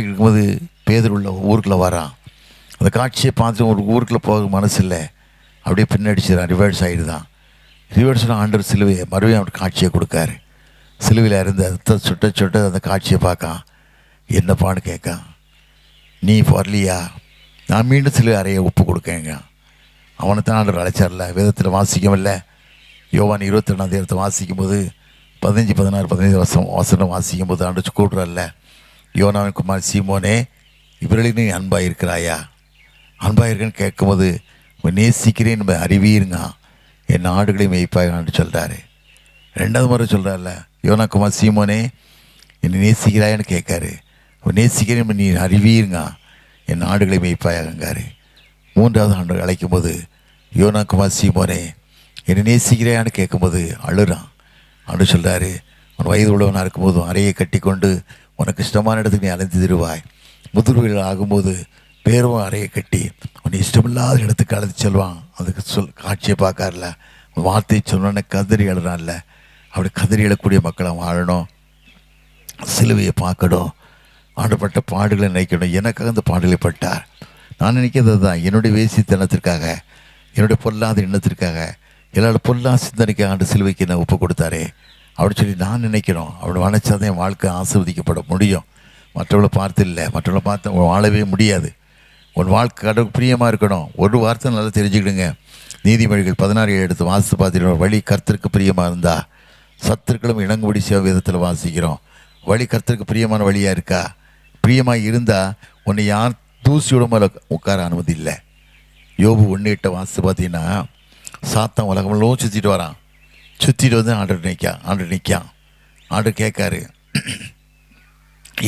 இருக்கும்போது பேதுரு உள்ள ஊருக்குள்ளே வரான். அந்த காட்சியை பார்த்து ஒரு ஊருக்குள்ளே போக மனசு இல்லை, அப்படியே பின்னடிச்சிடான். ரிவர்ஸ் ஆகிடுதான். ரிவர்ஸ்னால் ஆண்டவர் சிலுவையை மறுபடியும் அவனுக்கு காட்சியை கொடுக்காரு. சிலுவையில் இருந்த ரத்தம் சுட்ட அந்த காட்சியை பார்க்கான். என்னப்பான்னு கேட்கான். நீ வரலையா, நான் மீண்டும் சிலுவை அறையை ஒப்பு கொடுக்கேங்க. அவனை தான் ஆண்டவர் அழைச்சார்ல. வேதத்தில் வாசிக்கவில்லை, யோவான் 22 வாசிக்கும் போது 15, 16, 15 வசனம் வாசிக்கும் போது ஆண்டு கூடுறல்ல, யோனாவின் குமார் சீமோனே, இவர்களுக்கு நீ அன்பாக இருக்கிறாயா? அன்பாக இருக்கேன்னு கேட்கும்போது, நேசிக்கிறேன் நம்ம அறிவீருங்க, என் ஆடுகளையும் மேய்ப்பாயான்னு சொல்கிறாரு. 2வது முறை சொல்கிறார்ல, யோனா குமார் சீமோனே என்னை நேசிக்கிறாயான்னு கேட்காரு. நேசிக்கிறேன் நீ அறிவீருங்க, என் ஆடுகளை மேய்ப்பாயாங்காரு. 3வது ஆண்டு அழைக்கும் போது, யோனா குமார் சீமோனே என்னை நேசிக்கிறாயான்னு கேட்கும்போது அழுறான். ஆண்டு சொல்கிறாரு, உன் வயது உள்ளவனாக இருக்கும்போதும் அறையை கட்டி கொண்டு உனக்கு இஷ்டமான இடத்துக்கு நீ அலைந்து தருவாய். முதிர்வீடு ஆகும்போது பேரும் அறையை கட்டி உன்னை இஷ்டமில்லாத இடத்துக்கு அழைத்து செல்வான். அதுக்கு காட்சியை பார்க்கார்ல, வார்த்தையை சொன்னோன்னே கதறி அழுறான்ல. அப்படி கதறி எழக்கூடிய மக்களை வாழணும், சிலுவையை பார்க்கணும், ஆண்டப்பட்ட பாடுகளை நினைக்கணும். எனக்காக அந்த பாடுகளை பட்டார். நான் நினைக்கிறது தான், என்னுடைய வேசித்தனத்திற்காக, என்னுடைய பொல்லாத எண்ணத்திற்காக, எல்லாரோட பொல்லா சிந்தனைக்காக ஆண்டு சிலுவைக்கு என்ன ஒப்பு கொடுத்தாரே அப்படின்னு சொல்லி நான் நினைக்கணும். அப்படி நினச்சாதான் என் வாழ்க்கை ஆசீர்வதிக்கப்பட முடியும். மற்றவங்களை பார்த்து இல்லை, மற்றவங்களை பார்த்து வாழவே முடியாது. உன் வாழ்க்கை கடவுள் பிரியமாக இருக்கணும். ஒரு வார்த்தை நல்லா தெரிஞ்சுக்கிடுங்க. நீதிமொழிகள் 16 எடுத்து வாசித்து பார்த்துக்கணும். வழி கர்த்தருக்கு பிரியமாக இருந்தால் சத்துருக்களும் இணங்குபடி சேவை விதத்தில் வாசிக்கிறோம். வழி கர்த்தருக்கு பிரியமான வழியாக இருக்கா? பிரியமாக இருந்தால் உன்னை யார் தூசியோட மேலே உட்கார அனுமதி இல்லை. யோபு 1:8 வாசித்து பார்த்தீங்கன்னா, சாத்தான் உலகமெல்லாம் சுற்றிட்டு வரான். சுற்றிட்டு வந்து ஆண்டர் நிற்கான். ஆண்டர் கேட்காரு,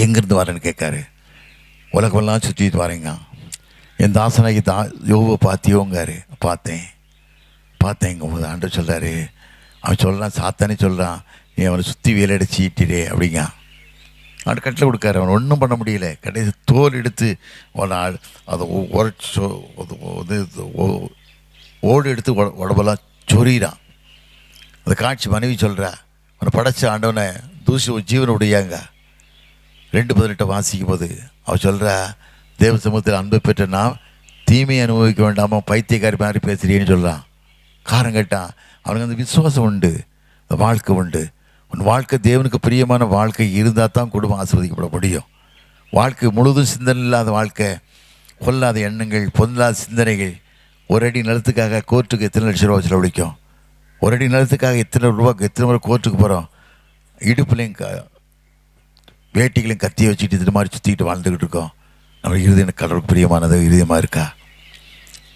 எங்கேருந்து வரேன்னு கேட்காரு. உலகமெல்லாம் சுற்றிட்டு வரேங்க. என் தாசனாகி யோபை பார்த்தியோங்காரு. பார்த்தேங்க போது ஆண்டர் சொல்கிறாரு, அவன் சொல்கிறான், சாத்தானே சொல்கிறான், நீ அவனை சுற்றி வேலையடிச்சிட்டே அப்படிங்க. ஆண்டு கட்டில் கொடுக்காரு. அவன் ஒன்றும் பண்ண முடியல. கடைசி தோல் எடுத்து அவனை அதை ஓடு எடுத்து உடம்பெல்லாம் சொறிகிறான். அந்த காட்சி மனைவி சொல்கிறா, அவனை படைச்ச ஆண்டவனை தூசி ஜீவனை உடையாங்க. 2:18 வாசிக்கும் போது அவள் சொல்கிறா, தேவ சமூகத்தில் அன்பை பெற்ற நான் தீமையை அனுபவிக்க வேண்டாமா, பைத்தியக்காரி மாதிரி பேசுகிறேன்னு சொல்கிறான். காரணம் கேட்டான், அவனுக்கு அந்த விசுவாசம் உண்டு, அந்த வாழ்க்கை உண்டு. உன் வாழ்க்கை தேவனுக்கு பிரியமான வாழ்க்கை இருந்தால் தான் குடும்பம் ஆசீர்வதிக்கப்பட முடியும். வாழ்க்கை முழுதும் சிந்தனை இல்லாத வாழ்க்கை, கொல்லாத எண்ணங்கள், பொல்லாத சிந்தனைகள். ஒரு அடி நிலத்துக்காக கோர்ட்டுக்கு எத்தனை லட்சம் ரூபா செலவழிக்கும்? ஒரு அடி நிலத்துக்காக எத்தனை முறை கோர்ட்டுக்கு போகிறோம்? இடுப்புலையும் வேட்டிகளையும் கத்தியை வச்சுக்கிட்டு இது மாதிரி சுற்றிக்கிட்டு வாழ்ந்துக்கிட்டு இருக்கோம். நம்ம இருதயம் கடவுளுக்கு பிரியமானது இருதயமாக இருக்கா?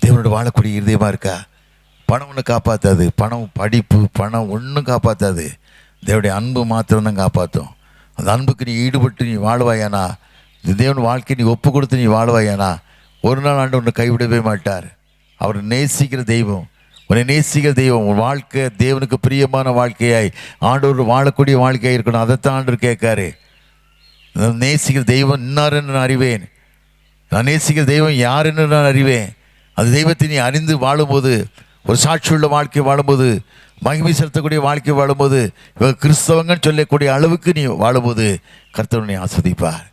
தேவனோட வாழக்கூடிய இருதயமாக இருக்கா? பணம் ஒன்று காப்பாற்றாது. பணம், படிப்பு, பணம் ஒன்றும் காப்பாற்றாது. தேவனுடைய அன்பு மாத்திரம்தான் காப்பாற்றும். அந்த அன்புக்கு நீ ஈடுபட்டு நீ வாழ்வாயானா, இந்த தேவன் வாழ்க்கை நீ ஒப்பு கொடுத்து நீ வாழ்வாயானா, ஒரு நாள் ஆண்டு உன்னை கைவிடவே மாட்டார். அவர் நேசிக்கிற தெய்வம், உன்னை நேசிக்கிற தெய்வம். உன் வாழ்க்கை தேவனுக்கு பிரியமான வாழ்க்கையாய் ஆண்டவர் வாழக்கூடிய வாழ்க்கையாக இருக்கணும். அதைத்தான் ஆண்டவர் கேட்காரு. நேசிக்கிற தெய்வம் இன்னாருன்னு நான் அறிவேன். நான் நேசிக்கிற தெய்வம் யாருன்னு நான் அறிவேன். அந்த தெய்வத்தை நீ அறிந்து வாழும்போது, ஒரு சாட்சியுள்ள வாழ்க்கை வாழும்போது, மகிமை செலுத்தக்கூடிய வாழ்க்கை வாழும்போது, இவங்க கிறிஸ்தவங்கன்னு சொல்லக்கூடிய அளவுக்கு நீ வாழும்போது கர்த்தர் நீ ஆஸ்வதிப்பார்.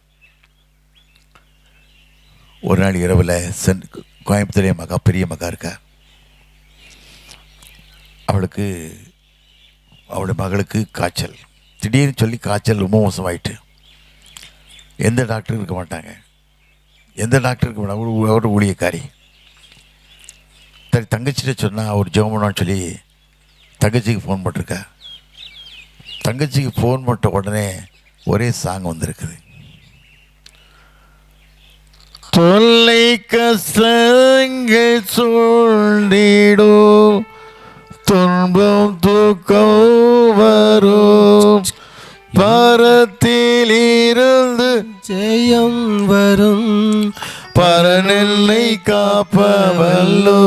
ஒரு நாள் இரவில் கோயம்புத்தூர் மகா பெரிய மகா இருக்கா. அவளுடைய மகளுக்கு காய்ச்சல். திடீர்னு சொல்லி காய்ச்சல் ரொம்ப மோசமாயிட்டு. எந்த டாக்டரும் இருக்க மாட்டாங்க. ஒரு ஊழியக்காரி தங்கச்சிட்ட சொன்னால் அவர் ஜெபம் பண்ணான்னு சொல்லி தங்கச்சிக்கு ஃபோன் போட்டிருக்கா. தங்கச்சிக்கு ஃபோன் போட்ட உடனே ஒரே சாங் வந்திருக்குது. தொல்லை கஷ்டங்கள் சூழ்ந்திடும், துன்பம் தூக்கம் வரும், பரத்திலிருந்து ஜெயம் வரும், பரநெல்லை காப்பவல்லோ,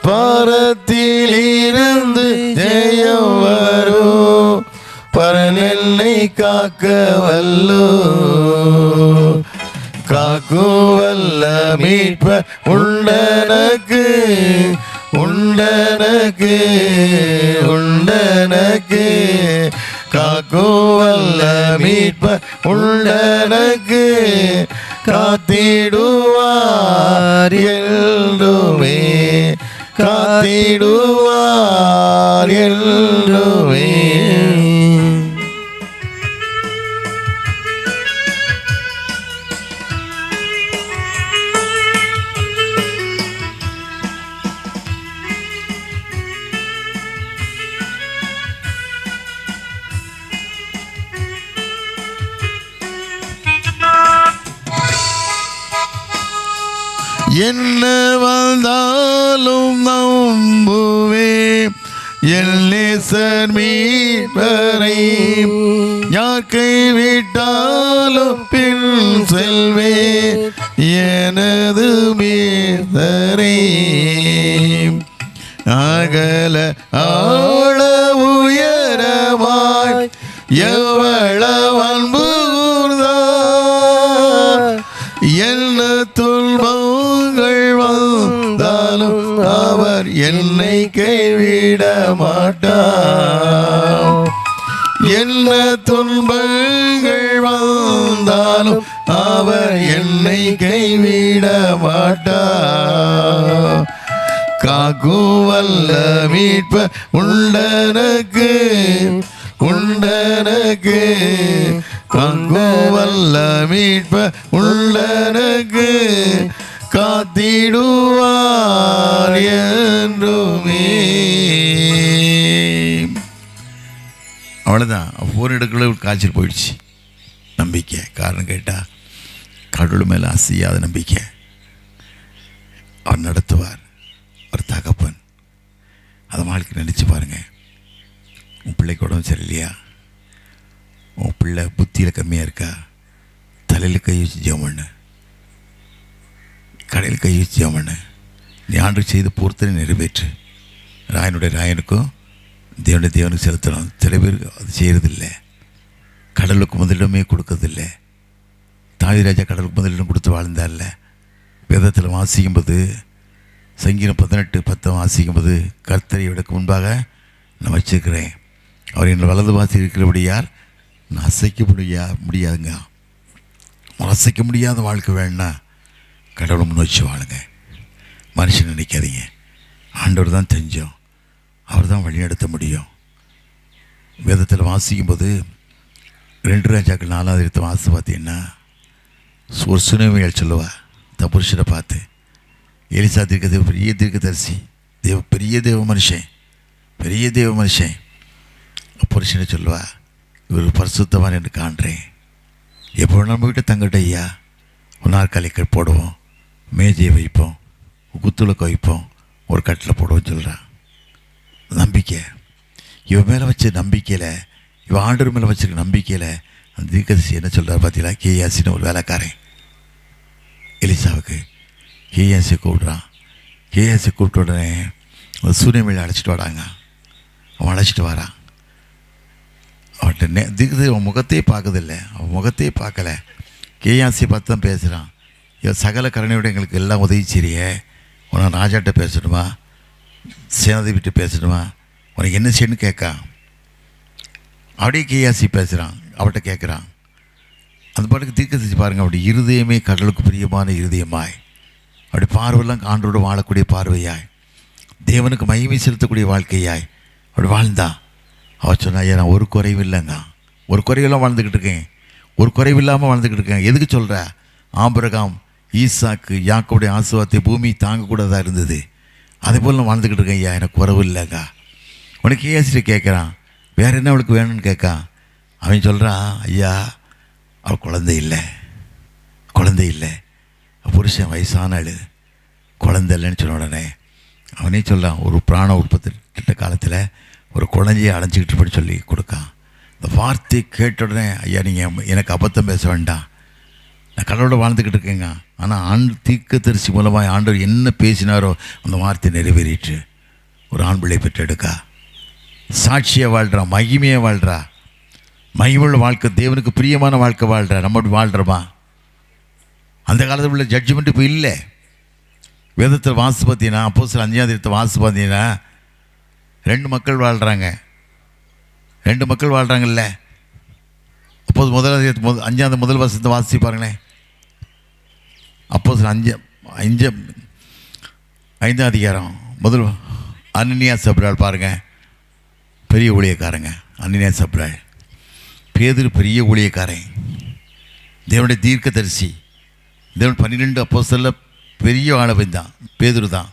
பரத்திலிருந்து ஜெயம் வரும், பரநெல்லை காக்கவல்லோ, காக்குவல்ல மீட்பர் உண்டனக்கு, உண்டனக்கு, உண்டனக்கு, காக்குவல்ல மீட்பர் உண்டனக்கு, காத்திடுவார் என்றுமே, காத்திடுவார் என்றுமே. என்ன வந்தாலும் நம்புவேன் என் நேசர் மீட்பரை, யார் கைவிட்டாலும் பின் செல்வேன் எனது மீட்பரை. அகல ஆழ உயரமாய் எவ்வளவு அன்பு கூர்ந்தார், என்ன துன்பங்கள் வந்தாலும் அவர் என்னை கைவிட மாட்டார், என்ன துன்பங்கள் வந்தாலும் அவர் என்னை கைவிட மாட்டார். காக்குவல்ல மீட்ப உண்டனக்கு, உண்டனக்கு, காக்குவல்ல மீட்ப உள்ளனக்கு, காத்திடுவார் என்றுமே. அவ்வளோதான். ஃபோன் எடுக்கல, காய்ச்சல் போயிடுச்சு. நம்பிக்கை. காரணம் கேட்டால் கடவுள் மேலே அசையாத நம்பிக்கை. அவர் நடத்துவார், ஒரு தகப்பன். அதை வாழ்க்கை நினச்சி பாருங்கள். உன் பிள்ளைக்கு உடம்பு சரியில்லையா, உன் பிள்ளை புத்தியில் கம்மியாக இருக்கா, தலையில் கை வச்சு ஜெபம் பண்ணு, கடையில் கை வச்சு ஜெபம் பண்ணு. நீ ஆண்டு செய்து பொறுத்தனை நிறைவேற்று. ராயனுடைய ராயனுக்கும் தேவனுடைய தேவனுக்கு செலுத்தணும். சில பேர் அது செய்கிறதில்லை. கடவுளுக்கு முதலிடமே கொடுக்கறதில்லை. தாவீது கடவுளுக்கு முதலிடம் கொடுத்து வாழ்ந்தார்ல. வேதத்தில் வாசிக்கும்போது சங்கீதம் 18:10 வாசிக்கும்போது, கர்த்தரை விடக்கு முன்பாக நான் வச்சுருக்கிறேன், அவர் என் வலது வாசி இருக்கிறபடியார் நான் அசைக்க முடியாதுங்க. அசைக்க முடியாத வாழ்க்கை வேணும்னா கடவுளை முன் வச்சு வாழுங்க. மனுஷன் நினைக்காதீங்க. ஆண்டவர் தான் தெரிஞ்சோம், அவர் தான் வழிநடத்த முடியும். வேதத்தில் வாசிக்கும்போது 2 ராஜாக்கள் 4 வாசி பார்த்தீங்கன்னா, ஒரு சுனமியால் சொல்லுவா தன் புருஷனை பார்த்து, எலிசா தீர்க்க பெரிய தீர்க்கதரிசி, பெரிய தேவ மனுஷன், பெரிய தேவ மனுஷன். புருஷனை சொல்லுவா, இவர் பரிசுத்தவான் என்று காண்றேன், எப்போ நம்ம வீட்டை தங்கட்ட ஐயா, நாற்காலிகள் போடுவோம், மேஜையை வைப்போம், குத்துலக்க வைப்போம், ஒரு கட்டில் போடுவோம் சொல்கிறான். நம்பிக்கை. இவன் மேலே வச்ச நம்பிக்கையில், இவன் ஆண்டவர் மேலே வச்சிருக்க நம்பிக்கையில் அந்த தீர்க்கதரிசி என்ன சொல்கிறார் பார்த்தீங்களா? கேயாசின்னு ஒரு வேலைக்காரன் எலிசாவுக்கு கேயாசி கூப்பிட்றான். கேயாசி கூப்பிட்ட உடனே சூரியமேல அழைச்சிட்டு வராங்க. அவன் அழைச்சிட்டு வரான். அவன்கிட்ட தீர்க்கதரிசி அவன் முகத்தையே பார்க்கறதில்லை, அவன் முகத்தையே பார்க்கல. கேயாசி பார்த்து தான் பேசுகிறான். சகல கருணையோட எங்களுக்கு எல்லாம் உதவி செய்றியே, உனக்கு ராஜாட்ட பேசணுமா, சேனாதிபதிட்ட பேசணுமா, உனக்கு என்ன செய்யணும்னு கேட்கான். அப்படியே கேயாசி பேசுகிறான், அவட்ட கேட்குறான். அந்த பாட்டுக்கு தீர்க்கதரிசி பாருங்கள், அப்படி இருதயமே கடலுக்கு பிரியமான இருதயமாய், அப்படி பார்வையெல்லாம் ஆண்டோடு வாழக்கூடிய பார்வையாய், தேவனுக்கு மகிமை செலுத்தக்கூடிய வாழ்க்கையாய் அப்படி வாழ்ந்தான். அவர் சொன்னா, ஐயா நான் ஒரு குறைவு இல்லைங்க, ஒரு குறைவெல்லாம் வாழ்ந்துக்கிட்டு இருக்கேன், ஒரு குறைவு இல்லாமல் வாழ்ந்துக்கிட்டு இருக்கேன். எதுக்கு சொல்கிற? ஆபிரகாம், ஈசாக்கு, யாக்கோபுடைய ஆசீர்வாதத்தை பூமி தாங்கக்கூடாதா இருந்தது. அதே போல் நான் வாழ்ந்துக்கிட்டு இருக்கேன் ஐயா, எனக்கு குறவு இல்லைக்கா. உனக்கு கேசிட்டு கேட்குறான், வேறு என்ன அவளுக்கு வேணும்னு கேட்கான். அவன் சொல்கிறான், ஐயா அவள் குழந்தை இல்லை, புருஷன் வயசான ஆள், குழந்தை இல்லைன்னு சொன்ன உடனே அவனே சொல்கிறான், ஒரு பிராண உற்பத்தி கிட்ட காலத்தில் ஒரு குழந்தையை அடைஞ்சிக்கிட்டு சொல்லி கொடுக்கான். இந்த வார்த்தையை கேட்ட உடனே, ஐயா நீங்கள் எனக்கு அபத்தம் பேச வேண்டாம், நான் கடவுளோட வாழ்ந்துக்கிட்டு இருக்கேங்க. ஆனால் தீர்க்கதரிசி மூலமாக ஆண்டவர் என்ன பேசினாரோ அந்த வார்த்தை நிறைவேறிட்டு ஒரு ஆண் பிள்ளை பெற்றெடுக்கா. சாட்சியாக வாழ்கிறா, மகிமையாக வாழ்கிறா, மகிமுள்ள வாழ்க்கை, தேவனுக்கு பிரியமான வாழ்க்கை வாழ்கிறா. நம்ம அப்படி வாழ்கிறோமா? அந்த காலத்தில் உள்ள ஜட்ஜ்மெண்ட் இப்போ இல்லை. வேதத்தில் வாசி பார்த்தீங்கன்னா, அப்போஸ்தலர் 5 வாசி பார்த்தீங்கன்னா 2 மக்கள் வாழ்கிறாங்கல்ல. அப்போது 5 முதல் வசனத்தை வாசி பாருங்களேன். அப்போஸ்தலர் 5 அதிகாரம் முதல் அனனியா சப்ரால் பாருங்கள், பெரிய ஊழியக்காரங்க. அனனியா சப்ரால், பேதுரு பெரிய ஊழியக்காரன், தேவனுடைய தீர்க்கதரிசி. தேவன் 12 அப்போஸ்தலர்ல பெரிய ஆளவன் தான் பேதுரு தான்.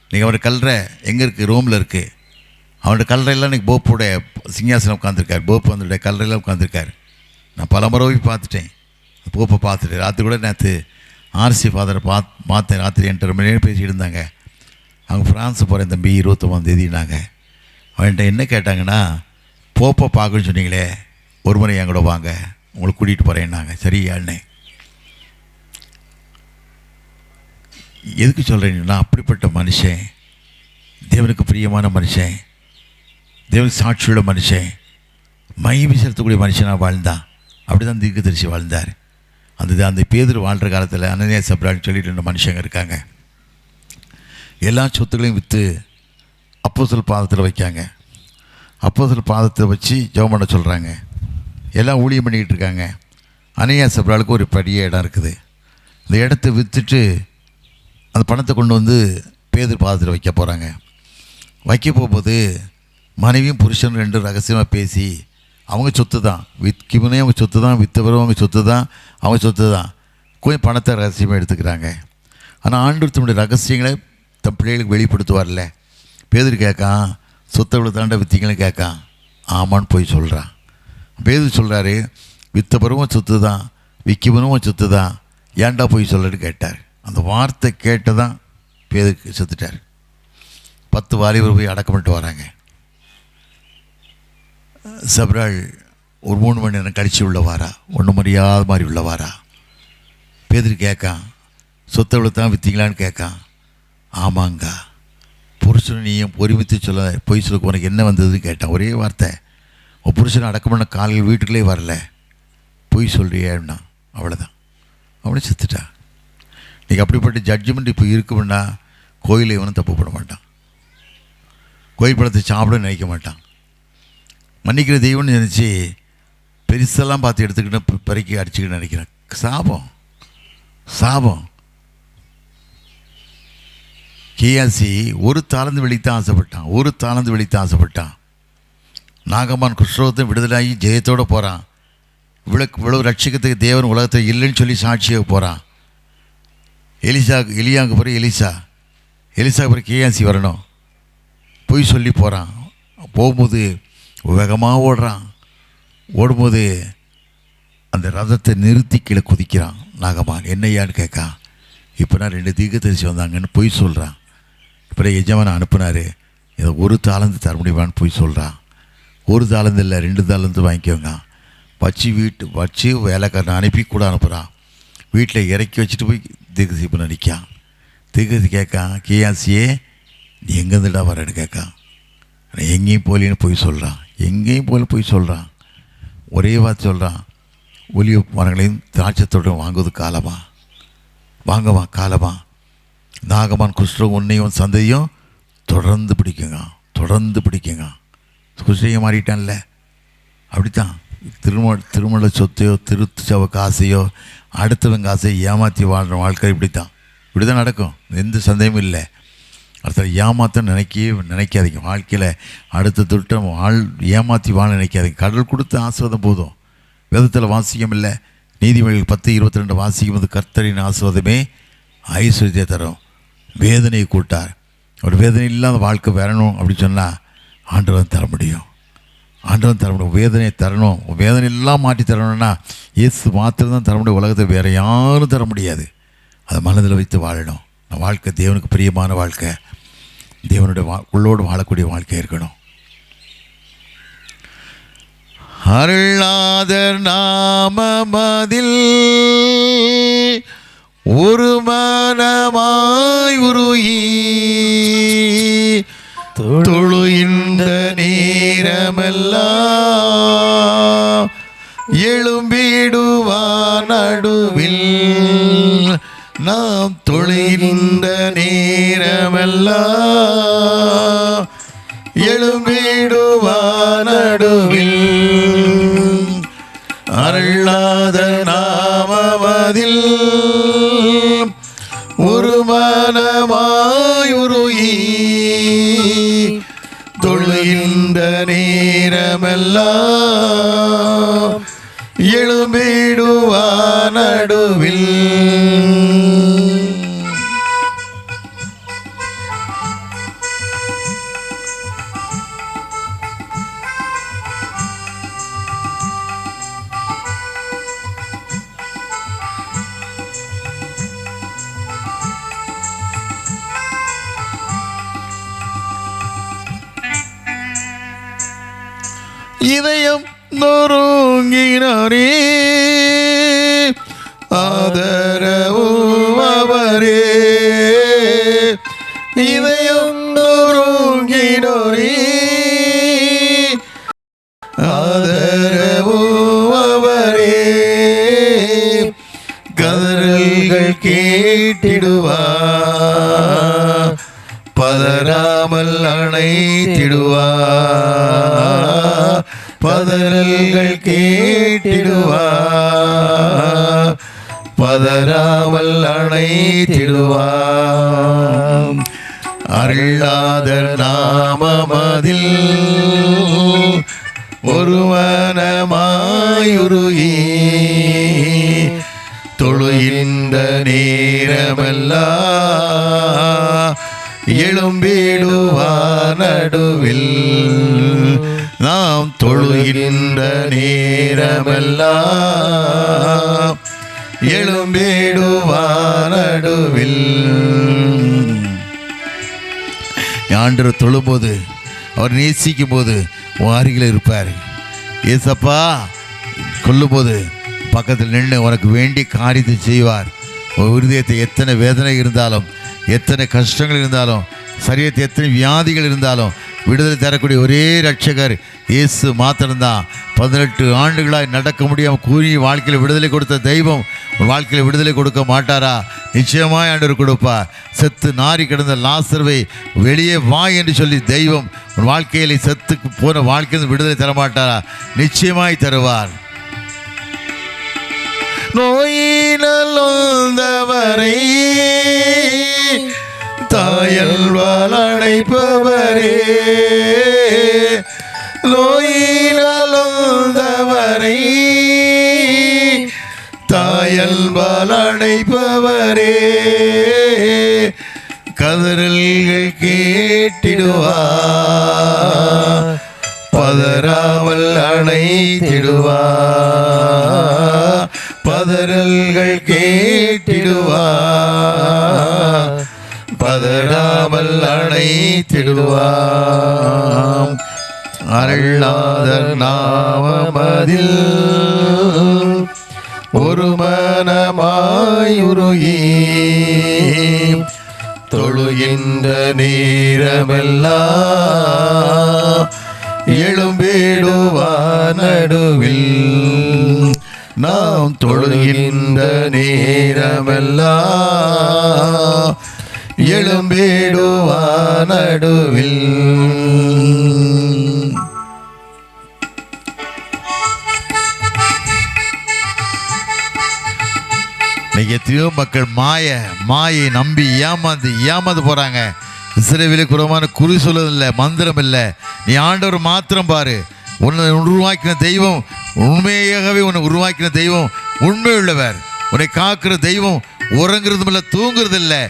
நீங்கள் அவரோட கல்லறை எங்கே இருக்குது? ரோமில் இருக்குது. அவனோட கல்லறையெல்லாம் இன்றைக்கி போப்போடைய சிங்காசனம் உட்காந்துருக்கார். போப்பு அவனுடைய கல்லறையெல்லாம் உட்காந்துருக்கார். நான் பல முறை போய் பார்த்துட்டேன், போப்பை பார்த்துட்டேன். ராத்திரி கூட நேற்று ஆர்சி ஃபாதரை பார்த்தேன். ராத்திரி என்கிட்ட ரொம்ப நேரம் பேசிகிட்டு இருந்தாங்க. அவங்க ஃப்ரான்ஸு போகிறேன் தம்பி 29ஆம் தேதினாங்க. அவன்கிட்ட என்ன கேட்டாங்கன்னா, போப்பை பார்க்கணுன்னு சொன்னீங்களே, ஒரு முறை என் கூட வாங்க, உங்களை கூட்டிகிட்டு போகிறேன்னாங்க. சரி அண்ணே. எதுக்கு சொல்கிறேன்னா, அப்படிப்பட்ட மனுஷன், தேவனுக்கு பிரியமான மனுஷன், தேவனுக்கு சாட்சியுள்ள மனுஷன், மகிமை செலுத்தக்கூடிய மனுஷனாக வாழ்ந்தான். அப்படி தான் தீர்க்கதரிசி வாழ்ந்தார். அந்த பேதுரு வாழ்கிற காலத்தில் அனனியா சப்ரான்னு சொல்லிட்டு 2 மனுஷங்க இருக்காங்க. எல்லா சொத்துக்களையும் விற்று அப்போஸ்தலர் பாதத்தில் வைக்காங்க. அப்போஸ்தலர் பாதத்தை வச்சு ஜெபம் பண்ண சொல்கிறாங்க. எல்லாம் ஊழியம் பண்ணிக்கிட்டு இருக்காங்க. அனனியா சப்ராலுக்கு ஒரு பெரிய இடம் இருக்குது. அந்த இடத்த விற்றுட்டு அந்த பணத்தை கொண்டு வந்து பேதுரு பாதத்தில் வைக்க போகிறாங்க. வைக்க போகும்போது மனைவியும் புருஷனும் 2 ரகசியமாக பேசி, அவங்க சொத்து தான், விற்கிவனே அவங்க சொத்து தான், விற்றவரும் அவங்க சொத்து தான், அவங்க சொத்து தான், கொஞ்சம் பணத்தை ரகசியமாக எடுத்துக்கிறாங்க. ஆனால் ஆண்டவர் தன்னுடைய ரகசியங்களை தன் பிள்ளைகளுக்கு வெளிப்படுத்துவார்ல. பேதுரு கேட்கான், சொத்தை இவ்வளோ தாண்ட விற்றீங்கன்னு கேட்கான். ஆமான்னு போய் சொல்கிறான். பேதுரு சொல்கிறாரு, விற்றவரும் சொத்து தான், விற்கிவனும் சொத்து தான், ஏன்டா போய் சொல்லன்னு கேட்டார். அந்த வார்த்தை கேட்டதான் பேதுருக்கு செத்துட்டார். 10 வாலிபர் போய் அடக்கம் பண்ணிட்டு வராங்க. சப்ரால் ஒரு 3 மணி நேரம் கழிச்சு உள்ளவாரா, ஒன்றும் அறியாத மாதிரி உள்ளவாரா. பேதுரு கேட்கான், சொத்தை இவ்வளோ தான் விற்றீங்களான்னு கேட்கான். ஆமாங்க. புருஷனை நீயும் பொறுமித்து சொல்ல, பொய் சொல்ல உனக்கு என்ன வந்ததுன்னு கேட்டான். ஒரே வார்த்தை, உன் புருஷனை அடக்கம் பண்ண காலையில் வீட்டுக்குள்ளே வரல, பொய் சொல்றியேன்னா. அவ்வளோதான், அவனே செத்துட்டா. இன்றைக்கி அப்படிப்பட்ட ஜட்ஜ்மெண்ட் இப்போ இருக்குமுன்னா, கோயிலை இவனும் தப்பு பண்ண மாட்டான், கோயில் படத்தை சாப்பிட நினைக்க மாட்டான். மன்னிக்கிற தெய்வம்னு நினச்சி பெருசெல்லாம் பார்த்து எடுத்துக்கிட்டு பிறக்கி அடிச்சுக்கிட்டு நினைக்கிறேன். சாபம். கேயாசி ஒரு தாளந்து வெளித்தான் ஆசைப்பட்டான். நாகமான் குஷ்ரோகத்தை விடுதலாகி ஜெயத்தோடு போகிறான். இவ்வளவு ரட்சிக்கத்துக்கு தேவன் உலகத்தில் இல்லைன்னு சொல்லி சாட்சியாக போகிறான். எலியாவுக்கு பிறகு எலிசாவுக்கு பிறகு கேயாசி வரணும். பொய் சொல்லி போகிறான். போகும்போது வேகமாக ஓடும்போது அந்த ரதத்தை நிறுத்தி கீழே குதிக்கிறான். நாகமான் என்னையான்னு கேட்கான். இப்போ நான் 2 தீர்க்கதரிசி வந்தாங்கன்னு பொய் சொல்கிறான். இப்போ எஜமானை அனுப்புனார், இதை 1 தாளந்து தர முடியுமான்னு பொய் சொல்கிறான். 1 தாளந்து இல்லை 2 தாளந்து வாங்கிக்கோங்க. வச்சு வேலைக்காரனை அனுப்பி கூட அனுப்புகிறான். வீட்டில் இறக்கி வச்சுட்டு போய் தீர்க்கதரிசி இப்போ நிற்கான். தீர்க்கதரிசி கேட்கான், கேயாசியே நீ எங்கேருந்துடா வரேன்னு கேட்கான். எங்கேயும் போலின்னு போய் சொல்கிறான். ஒரே வார்த்தை சொல்கிறான், ஒலிவ மரங்களையும் திராட்சத்தோடு வாங்குவது காலமா. நாகமான் குஷ்டம் உன்னையும் சந்தையும் தொடர்ந்து பிடிக்குங்க. குஷ்டையை மாறிட்டான்ல. அப்படித்தான் திருமண சொத்தையோ திருச்சவ காசையோ அடுத்தவங்க காசையோ ஏமாற்றி வாழ்கிற வாழ்க்கை இப்படி தான் நடக்கும். எந்த சந்தேகமும் இல்லை. அடுத்த ஏமாற்ற நினைக்காதீங்க. வாழ்க்கையில் அடுத்த திட்டம் ஏமாற்றி வாழ நினைக்காதீங்க. கடல் கொடுத்த ஆசீர்வாதம் போதும். வேதத்தில் வாசிக்கம் இல்லை, நீதிமொழிகள் 10:22 வாசிக்கும் போது, கர்த்தரின் ஆசீர்வாதமே ஐஸ்வர்யத்தை தரும், வேதனையை கூட்டார், ஒரு வேதனை இல்லாத வாழ்க்கை வரணும் அப்படின்னு சொன்னால் ஆண்டவன் தர முடியும். ஆண்டவன் தர முடியும். வேதனையை தரணும், வேதனை எல்லாம் மாற்றி தரணும்னா இயேசு மாத்திரம் தான் தர முடியும். உலகத்தை வேறு யாரும் தர முடியாது. அதை மனதில் வைத்து வாழணும். அந்த வாழ்க்கை தேவனுக்கு பிரியமான வாழ்க்கை, தேவனுடைய உள்ளோடு வாழக்கூடிய வாழ்க்கை இருக்கணும். அருளாதர் நாமமதில் ஒரு மனமாய் உருகி தொழுகின்ற நேரமெல்லாம் எழும்பிடுவார் நடுவில். நாம் தொழுகின்ற நேரமெல்லாம் எழும்பிடுவார் நடுவில். அருளாத நாமமதில் ஒரு மனமாய் உருகி தொழுகின்ற நேரமெல்லாம் எழும்பிடுவார் நடுவில். இதயம் நொறுங்கினரே ஆதரவும் அவரே. இதயம் நொறுங்கினரே ஆதரவும் அவரே. கதறல்கள் கேட்டிடுவார், பதறாமல் அணைத்திடுவார். பதறல்கள் கேட்டிடுவார், பதறாமல் அணைத்திடுவார். அருளாத நாமமதில் ஒரு மனமாயுருகி தொழுகின்ற நேரமெல்லாம் எழும்பிடுவார் நடுவில். நாம் தொழுகின்ற நேரமெல்லாம் எழும்பிடுவார் நடுவில். ஆண்டவர் தொழும்போது, அவர் நேசிக்கும் போது உன் அருகில் இருப்பார். ஏசப்பா கொல்லும்போது பக்கத்தில் நின்று உனக்கு வேண்டிய காரியத்தை செய்வார். உன் இருதயத்தை எத்தனை வேதனை இருந்தாலும், எத்தனை கஷ்டங்கள் இருந்தாலும், சரீரத்தை எத்தனை வியாதிகள் இருந்தாலும் விடுதலை தரக்கூடிய ஒரே ரட்சகர் இயேசு மாத்திரம்தான். 18 ஆண்டுகளாய் நடக்க முடியாமல் கூறி வாழ்க்கையில் விடுதலை கொடுத்த தெய்வம் உன் வாழ்க்கையில் விடுதலை கொடுக்க மாட்டாரா? நிச்சயமாய் ஆண்டவர் கொடுப்பார். செத்து நாரி கிடந்த லாசர்வை வெளியே வா என்று சொல்லி தெய்வம் உன் வாழ்க்கையில் செத்துக்கு போன வாழ்க்கையில் விடுதலை தரமாட்டாரா? நிச்சயமாய் தருவார். நோயினவரை தாயல்வால் அணைப்பவரே, நோயினவரை தாயல்வால் அணைப்பவரே. கதறல்கள் கேட்டிடுவார், பதறாமல் அணைத்திடுவார். பதறல்கள் கேட்டிடுவார், பதறாமல் அணைத்திடுவார். அருளாத நாமமதில் ஒரு மனமாயுருகி தொழுகின்ற நேரமெல்லாம் எழும்பிடுவார் நடுவில். நாம் தொழுகின்ற நேரமெல்லாம் எழும்பிடுவார் நடுவில். எத்தனையோ மக்கள் மாயை நம்பி ஏமாந்து போறாங்க. இஸ்ரவேலுக்கு குறவான குறி சொல்லுவதில்லை, மந்திரம் இல்லை. நீ ஆண்டவர் மாத்திரம் பாரு. உன்னை உருவாக்கின தெய்வம் உண்மையாகவே உன்னை உருவாக்கின தெய்வம் உண்மை உள்ளவர். உன்னை காக்கிற தெய்வம் உறங்குறதும் இல்லை, தூங்குறது இல்லை.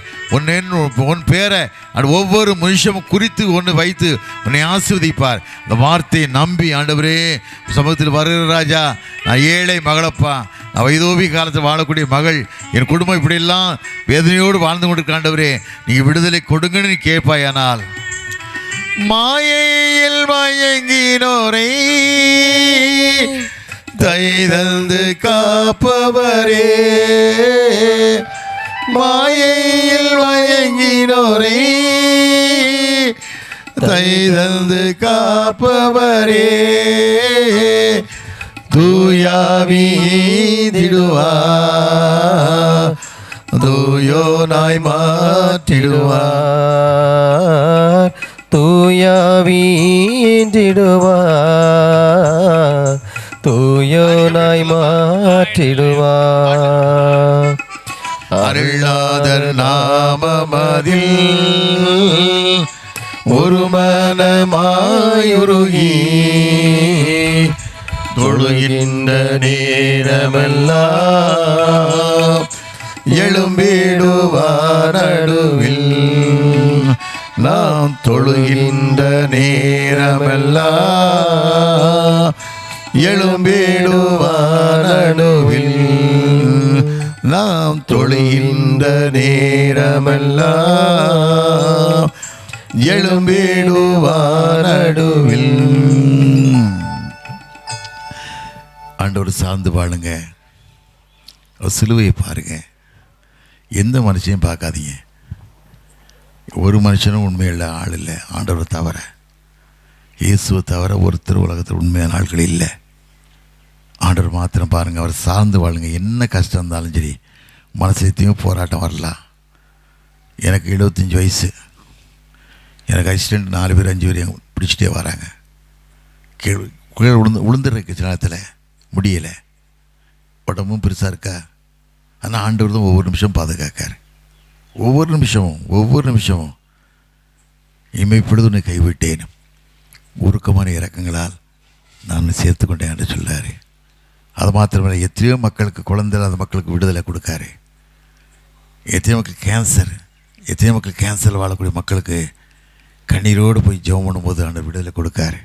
உன் பேரை ஒவ்வொரு மனுஷமும் குறித்து ஒன்று வைத்து உன்னை ஆசீர்வதிப்பார். இந்த வார்த்தையை நம்பி ஆண்டவரே சமூகத்தில் வருகிற ராஜா, நான் ஏழை மகளப்பா, நான் வைதோபி காலத்தில் வாழக்கூடிய மகள், என் குடும்பம் இப்படியெல்லாம் வேதனையோடு வாழ்ந்து கொண்டிருக்க ஆண்டவரே, நீங்கள் விடுதலை கொடுங்கன்னு நீ கேட்பாயானால், மாயையில் மயங்கினோரை தைதந்து காப்பவரே, மாயையில் மயங்கினோரை தைதந்து காப்பவரே, தூயாவிடுவார், தூயோனாய் மாற்றிடுவார், தூயாவிடுவார், தூயோனாய் மாற்றிடுவார். அருளாதர் நாமமதில் ஒரு மனமாயுருகி தொழுகின்ற நேரமெல்லாம் எழும்பிடுவார் நடுவில், நாம் தொழுகின்ற நேரமெல்லாம் எழும்பிடுவார் நடுவில், நாம் தொழுகின்ற நேரமெல்லாம் எழும்பிடுவார் நடுவில். ஆண்டவர் சார்ந்து வாழுங்க. சிலுவையை பாருங்க. எந்த மனுஷனையும் பார்க்காதீங்க. ஒரு மனுஷனும் உண்மையுள்ள ஆள் இல்லை ஆண்டவரை தவிர. இயேசுவை தவிர ஒருத்தர் உலகத்தில் உண்மையான ஆட்கள் இல்லை. ஆண்டவர் மாத்திரம் பாருங்கள். அவர் சார்ந்து வாழுங்க. என்ன கஷ்டம் இருந்தாலும் சரி, மனசுலையும் போராட்டம் வரலாம். எனக்கு 75 வயசு. எனக்கு அசிஸ்டண்ட் 4 பேர் 5 பேர் பிடிச்சிட்டே வராங்க. கீழே விழுந்துருக்கு சில நேரத்தில் முடியலை. உடம்பும் பெருசாக இருக்கா. ஆனால் ஆண்டவர் தான் ஒவ்வொரு நிமிஷம் பாதுகாக்கார். ஒவ்வொரு நிமிஷமும் இமைப்பொழுது உன்னை கைவிட்டேன், உருக்கமான இறக்கங்களால் நான் சேர்த்துக்கொண்டேன் என்று சொல்லார். அது மாத்திரமல்ல, எத்தனையோ மக்களுக்கு குழந்தை இல்லாத மக்களுக்கு விடுதலை கொடுக்காரு. எத்தனையோ மக்கள் கேன்சர் வாழக்கூடிய மக்களுக்கு கண்ணீரோடு போய் ஜெபம் பண்ணும்போது அந்த விடுதலை கொடுக்காரு.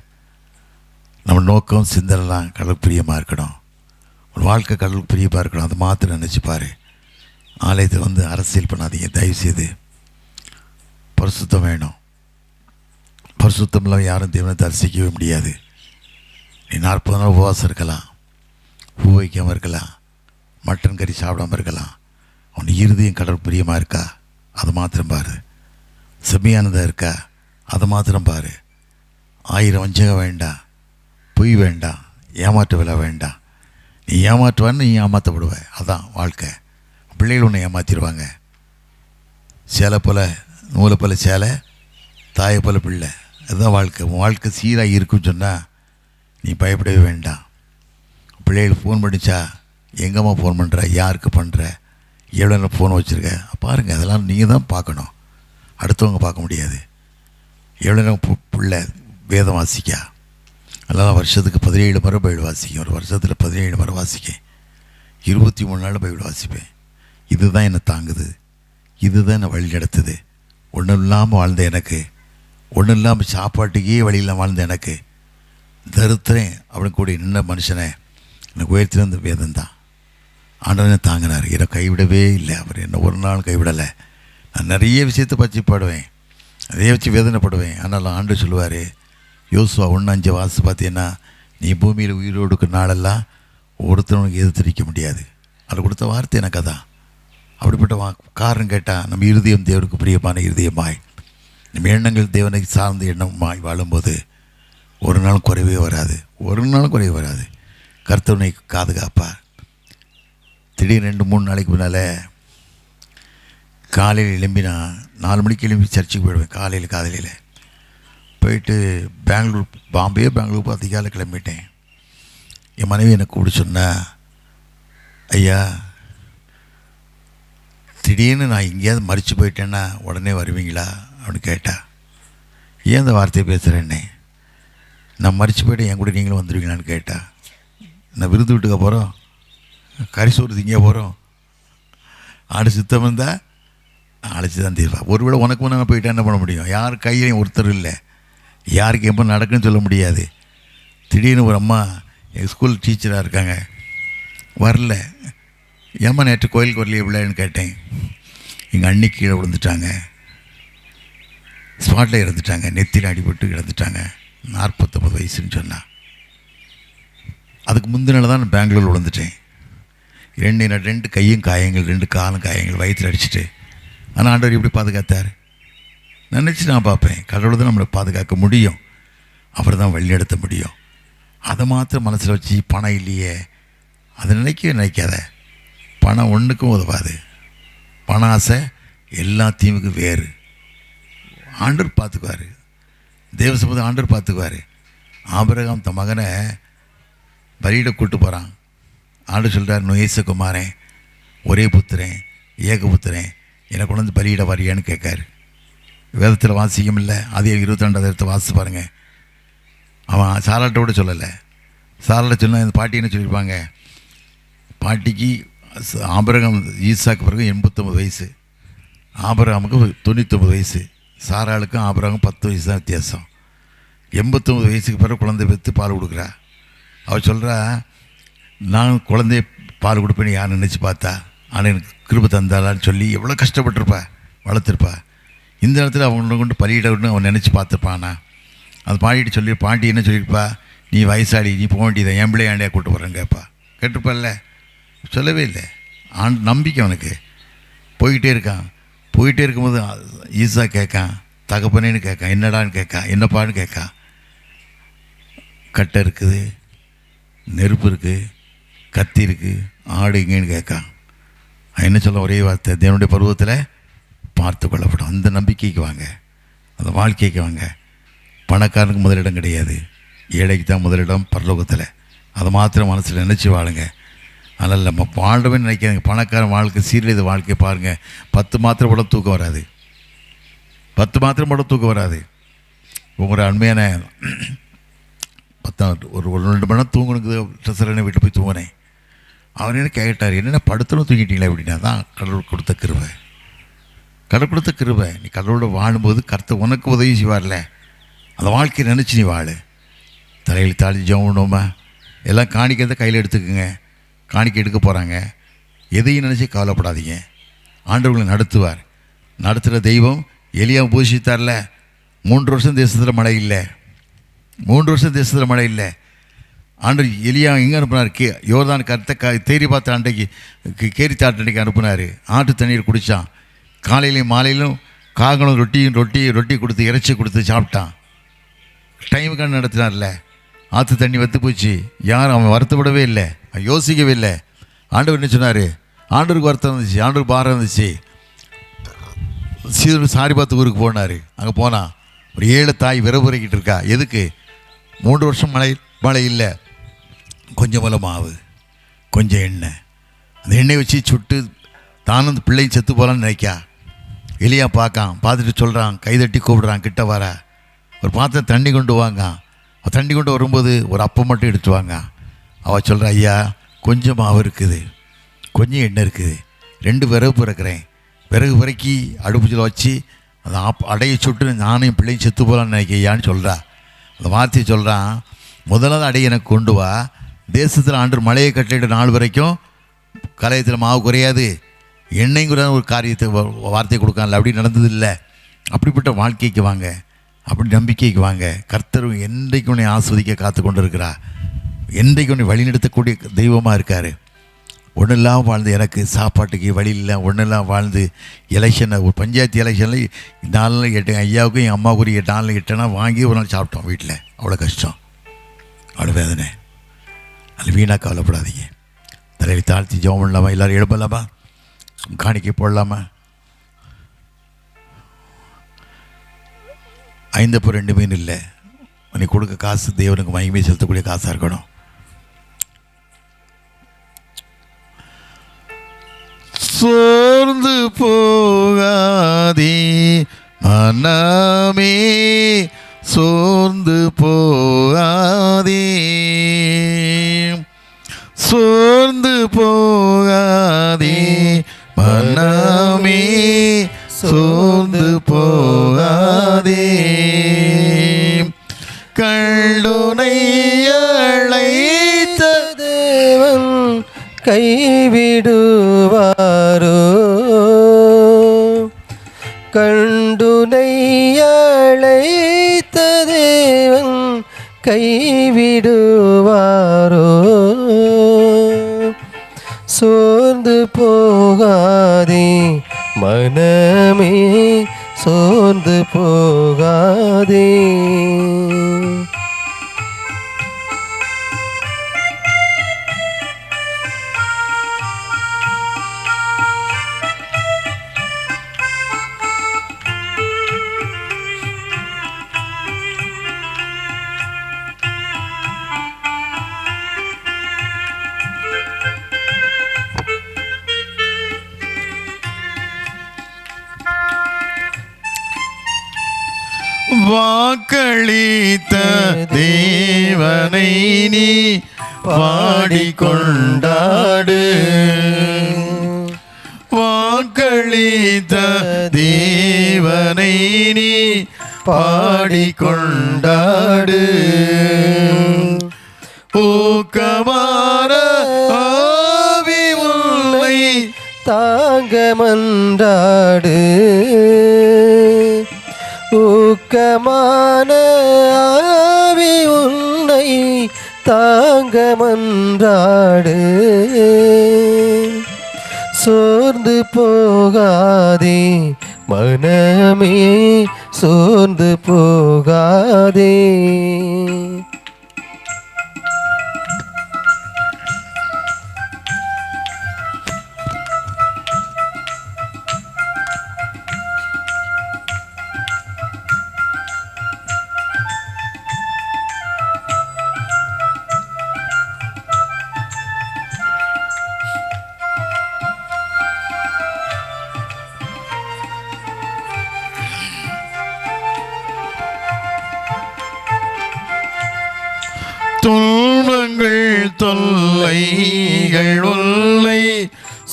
நம்ம நோக்கம் சிந்தனைலாம் கடவுள் பிரியமாக இருக்கணும். ஒரு வாழ்க்கை கடவுள் பிரியமாக இருக்கணும். அது மாத்திரம் நினச்சிப்பார். ஆலயத்தில் வந்து அரசியல் பண்ணாதீங்க தயவுசெய்து. பரிசுத்தம் வேணும். பரிசுத்தம் இல்லாமல் யாரும் தேவனை தரிசிக்கவே முடியாது. நீ 40 நாள் உபவாசம் இருக்கலாம், பூ வைக்காமல் இருக்கலாம், மட்டன் கறி சாப்பிடாமல் இருக்கலாம். அவன் இருதயம் கடவுள் பிரியமாக இருக்கா, அது மாத்திரம் பாரு. செம்மையானதாக இருக்கா, அதை மாத்திரம் பாரு. 1000 வஞ்சகம் வேண்டாம், பொய் வேண்டாம், ஏமாற்று விலை வேண்டாம். நீ ஏமாற்றுவான்னு நீ ஏமாற்றப்படுவ. அதான் வாழ்க்கை. பிள்ளைகள் ஒன்று ஏமாற்றிடுவாங்க. சேலை போல் நூலை போல் சேலை, தாயை போல் பிள்ளை. அதுதான் வாழ்க்கை. உன் வாழ்க்கை சீராக இருக்குன்னு சொன்னால் நீ பயப்படவே வேண்டாம். பிள்ளைகள் ஃபோன் பண்ணிச்சா, எங்கம்மா ஃபோன் பண்ணுற, யாருக்கு பண்ணுற, எவ்வளோ நேரம் ஃபோன் வச்சுருக்க பாருங்கள். அதெல்லாம் நீங்கள் தான் பார்க்கணும், அடுத்தவங்க பார்க்க முடியாது. எவ்வளோ நேரம் பிள்ளை வேதம் வாசிக்கா, அதெல்லாம் வருஷத்துக்கு 17 முறை பைபிள் வாசிக்கும். ஒரு வருஷத்தில் 17 முறை வாசிக்கேன். 23 நாள் பைபிள் வாசிப்பேன். இதுதான் என்னை தாங்குது, இதுதான் என்னை வழி நடத்துது. ஒன்றும் இல்லாமல் வாழ்ந்த எனக்கு, ஒன்றும் இல்லாமல் சாப்பாட்டுக்கே வழியில் வாழ்ந்த எனக்கு, தருத்திரன் அப்படின்னு கூடிய நின்ன மனுஷனை எனக்கு உயர்த்தி வந்த வேதம் தான். ஆண்டவனை தாங்கினார். என்னை கைவிடவே இல்லை. அவர் என்னை ஒரு நாள் கைவிடலை. நான் நிறைய விஷயத்தை பற்றி பாடுவேன், அதே வச்சு வேதனைப்படுவேன். ஆனாலும் ஆண்டு சொல்லுவார், யோசுவா 1:5 வாசி பார்த்தீங்கன்னா, நீ பூமியில் உயிரோடு இருக்கிற நாளெல்லாம் ஒருத்தவனுக்கு எதிர்த்திருக்க முடியாது. அது கொடுத்த வார்த்தை எனக்கு அதான். அப்படிப்பட்ட காரணம் கேட்டால், நம்ம இருதயம் தேவனுக்கு பிரியமான இருதயமாய், நம்ம எண்ணங்கள் தேவனை சார்ந்த எண்ணமாய் வாழும்போது ஒரு நாள் குறைவே வராது. கர்த்தவனை பாதுகாப்பார். திடீர்னு 2-3 நாளைக்கு முன்னால் காலையில் எழும்பி, நான் 4 மணிக்கு எழும்பி சர்ச்சுக்கு போயிடுவேன். காலையில் போயிட்டு பெங்களூர் அதிகாலை கிளம்பிட்டேன். என் மனைவி எனக்கு கூப்பிட்டு சொன்னா, ஐயா திடீர்னு நான் எங்கேயாவது மறித்து போயிட்டேன்னா உடனே வருவீங்களா அப்படின்னு கேட்டா. ஏன் இந்த வார்த்தையை பேசுகிறேன்னே, நான் மறித்து போய்ட்டு என் கூட நீங்களும் வந்துடுவீங்களான்னு கேட்டா. நான் விருந்து வீட்டுக்கு போகிறோம், கறி சோறு திங்க போகிறோம், ஆடு சுத்தம் இருந்தால் அழைச்சி தான் தீர்வா. ஒருவேளை உனக்கு முன்னாடி போயிட்டா என்ன பண்ண முடியும்? யார் கையிலையும் ஒருத்தர் இல்லை, யாருக்கு எப்போ நடக்குன்னு சொல்ல முடியாது. திடீர்னு ஒரு அம்மா எங்கள் ஸ்கூல் டீச்சராக இருக்காங்க, வரல. ஏம்மா நேற்று கோயிலுக்கு வரலையே பிள்ளைன்னு கேட்டேன். எங்கள் அண்ணி கீழே விழுந்துட்டாங்க, ஸ்பாட்டில் இறந்துட்டாங்க, நெத்தியில் அடிபட்டு இறந்துட்டாங்க, 49 வயசுன்னு சொன்னான். அதுக்கு முந்தினால தான் நான் பெங்களூர் விழுந்துட்டேன். 2 கையும் காயங்கள், 2 காலும் காயங்கள், வயிற்றில் அடிச்சுட்டு. ஆனால் ஆண்டவர் எப்படி பாதுகாத்தார் நினச்சி நான் பார்ப்பேன். கடவுள் தான் நம்மளை பாதுகாக்க முடியும், அவர் தான் வழி நடத்த முடியும். அதை மாத்திரம் மனசில் வச்சு பணம் இல்லையே அதை நினைக்காத. பணம் ஒன்றுக்கும் உதவாது. பண ஆசை எல்லா தீவுக்கும் வேறு. ஆண்டவர் பார்த்துக்குவார், தேவ சமூகம் ஆண்டவர் பார்த்துக்குவார். ஆபிரகாம் தன் மகனை பலியிட கூட்டு போகிறான். ஆண்டு சொல்கிறார், நுயேசகுமாரன், ஒரே புத்திரன், ஏக புத்திரன், என்னை கொண்டு வந்து பலியிட வரியான்னு கேட்காரு. வேதத்தில் வாசிக்கும் இல்லை, அதே 22 வாசித்து பாருங்கள். அவன் சாராட்டோடு சொல்லலை. சாராட்ட சொன்னால் இந்த பாட்டி என்ன சொல்லியிருப்பாங்க, பாட்டிக்கு ஆபிரகாம் ஈசாக்கு பிறகு 89 வயசு, ஆபிரகாமுக்கு 99 வயசு, சாராளுக்கும் ஆபிரகாம் 10 வயசு தான் வித்தியாசம். 89 வயசுக்கு பிறகு குழந்தை பெற்று பால் கொடுக்குறா. அவள் சொல்கிறா, நான் குழந்தைய பால் கொடுப்பேன்னு யார் நினச்சி பார்த்தா, ஆனால் எனக்கு கிருபை தந்தாளான்னு சொல்லி எவ்வளோ கஷ்டப்பட்டிருப்பா, வளர்த்துருப்பா. இந்த இடத்துல அவங்களை கொண்டு பலியிடன்னு அவன் நினச்சி பார்த்துருப்பானா. அது பாடிட்டு சொல்லி பாட்டி என்ன சொல்லியிருப்பா, நீ வயசாளி, நீ போக வேண்டியதை என் பிள்ளை ஆண்டியாக கூட்டு போகிறேன்னு கேட்பா. கேட்டிருப்பால்ல, சொல்லவே இல்லை. நம்பிக்கை அவனுக்கு. போய்கிட்டே இருக்கான். போயிட்டே இருக்கும்போது ஈஸா கேட்கான், தகப்பனேன்னு கேட்கான், என்னடான்னு கேட்கான், என்னப்பான்னு கேட்கான். கட்டை இருக்குது, நெருப்பு இருக்குது, கத்தி இருக்குது, ஆடு எங்கேன்னு கேட்கான். என்ன சொல்ல ஒரே வார்த்தை, தேவனுடைய பருவத்தில் பார்த்து கொள்ளப்படும். அந்த நம்பிக்கைக்கு வாங்க, அந்த வாழ்க்கைக்கு வாங்க. பணக்காரனுக்கு முதலிடம் கிடையாது, ஏழைக்கு தான் முதலிடம் பரலோகத்தில். அதை மாத்திரம் மனசில் நினச்சி வாழுங்க. அதனால் நம்ம வாழவே நினைக்காதுங்க. பணக்காரன் வாழ்க்கை சீரழித வாழ்க்கை பாருங்கள். 10 மாத்திரை போட தூக்கம் வராது, 10 மாத்திரை போட தூக்கம் வராது. உங்களோட அண்மையான 2 மணி நேரம் தூங்கணுக்கு ட்ரெஸ்ஸரனை வீட்டு போய் தூங்கினேன். அவர் என்ன கேட்டார், என்னென்ன படுத்தணும் தூங்கிட்டீங்களா அப்படின்னா. தான் கடவுள் கொடுத்த கிருபை, கடவுள் கொடுத்த கிருபை. நீ கடவுளோட வாழும்போது கர்த்தர் உனக்கு உதவி செய்வார்ல, அந்த வாழ்க்கையை நினச்சி நீ வாழு. தலையில் தாழி ஜெபணுமா, எல்லாம் காணிக்கிறத கையில் எடுத்துக்குங்க. காணிக்கை எடுக்க போகிறாங்க, எதையும் நினச்சி கவலைப்படாதீங்க. ஆண்டவர்களை நடத்துவார். நடத்துகிற தெய்வம் எலியா பூஷித்தார்ல. 3 வருஷம் தேசத்தில் மழை இல்லை, 3 வருஷம் தேசத்தில் மழை இல்லை. ஆண்டு எலியா எங்கே அனுப்புனார்? யோர்தான் கருத்தை தேடி பார்த்த அன்றைக்கு கேரி தாட்டு அன்றைக்கு அனுப்புனார். ஆட்டு தண்ணீர் குடித்தான். காலையிலையும் மாலையிலும் காகனும் ரொட்டி கொடுத்து இறைச்சி கொடுத்து சாப்பிட்டான். டைமுக்கான நடத்தினார்ல. ஆற்று தண்ணி வத்து போச்சு. யாரும் அவன் வருத்தப்படவே இல்லை, யோசிக்கவே இல்லை. ஆண்டவர் என்ன சொன்னார்? ஆண்டவருக்கு வருத்தம் இருந்துச்சு, ஆண்டவருக்கு பாரம் இருந்துச்சு. சாரி பார்த்து ஊருக்கு போனார். அங்கே போனால் ஒரு 7 தாய் விறகுறைக்கிட்டு இருக்கா. எதுக்கு? 3 வருஷம் மழை இல்லை. கொஞ்சம் போல மாவு, கொஞ்சம் எண்ணெய். அந்த எண்ணெய் வச்சு சுட்டு தானும் அந்த பிள்ளையும் செத்து போகலான்னு நினைக்கா. எலியா பார்த்துட்டு சொல்கிறான், கைதட்டி கூப்பிடுறான், கிட்ட வர. ஒரு பாத்திரம் தண்ணி கொண்டு வாங்க. தண்ணி கொண்டு வரும்போது ஒரு அப்பம் மட்டும் எடுத்து வாங்க. அவள் சொல்கிறா, ஐயா கொஞ்சம் மாவு இருக்குது, கொஞ்சம் எண்ணெய் இருக்குது, 2 விறகு பிறக்கிறேன். விறகு பிறக்கி அடுப்புச்சில் வச்சு அந்த அடையை சுட்டு நானும் பிள்ளையும் செத்து போகலான்னு நினைக்கையான்னு சொல்கிறா. அந்த வார்த்தையை சொல்கிறான், முதலாவது அடையை எனக்கு கொண்டு வா. தேசத்தில் ஆண்டு மழையை கட்டிட்டு 4 வரைக்கும் கலையத்தில் மாவு குறையாது, எண்ணெயும் குறையாது ஒரு காரியத்தை வார்த்தை கொடுக்கான்ல. அப்படி நடந்தது இல்லை. அப்படிப்பட்ட வாழ்க்கைக்கு வாங்க, அப்படி நம்பிக்கைக்கு வாங்க. கர்த்தர் என்றைக்கு உன்னை ஆஸ்வதிக்க காத்து கொண்டு இருக்கிறா. என்றைக்கு உன்னை வழிநடத்தக்கூடிய தெய்வமாக இருக்கார். ஒன்றெல்லாம் வாழ்ந்து எனக்கு சாப்பாட்டுக்கு வழி இல்லை, ஒன்றெல்லாம் வாழ்ந்து எலெக்ஷனை ஒரு பஞ்சாயத்து எலெக்ஷனில் 4 நாள் கேட்டேன். ஐயாவுக்கும் என் அம்மாவுக்கு 8 நாள் கேட்டேன்னா வாங்கி ஒரு நாள் சாப்பிட்டோம் வீட்டில். அவ்வளோ கஷ்டம், அவ்வளோ வேதனை. அது வீணாக கவலைப்படாதீங்க. தலையில் தாழ்த்தி ஜெபம் பண்ணலாமா? எல்லோரும் எழுப்பலாமா? காணிக்கை போடலாமா? 5 மீன் இல்லை. நீ கொடுக்க காசு தேவனுக்கு மகிமை செலுத்தக்கூடிய காசாக இருக்கணும். சோர்ந்து போகாதே மனமே, சோர்ந்து போகாதே, சோர்ந்து போகாதே மனமே சோர்ந்து போகாதே, கள்ளுனை அழைத்த தேவன் கைவிடுவாரோ, கண்டுனை அழைத்த தேவன் கைவிடுவாரோ, சோர்ந்து போகாதே மனமே, சோர்ந்து போகாதே. வாக்களித்த தேவனை நீ பாடிக்கொண்டாடு, வாக்களித்த தேவனை நீ பாடிக்கொண்டாடு, ஊக்கமான ஆவி உன்னை தாங்க மன்றாடு, ஊக்கமான ஆவி உன்னை தாங்க மன்றாடு, சோர்ந்து போகாதே மனமே, சோர்ந்து போகாதே. துன்பங்கள் தொல்லைகள் உன்னை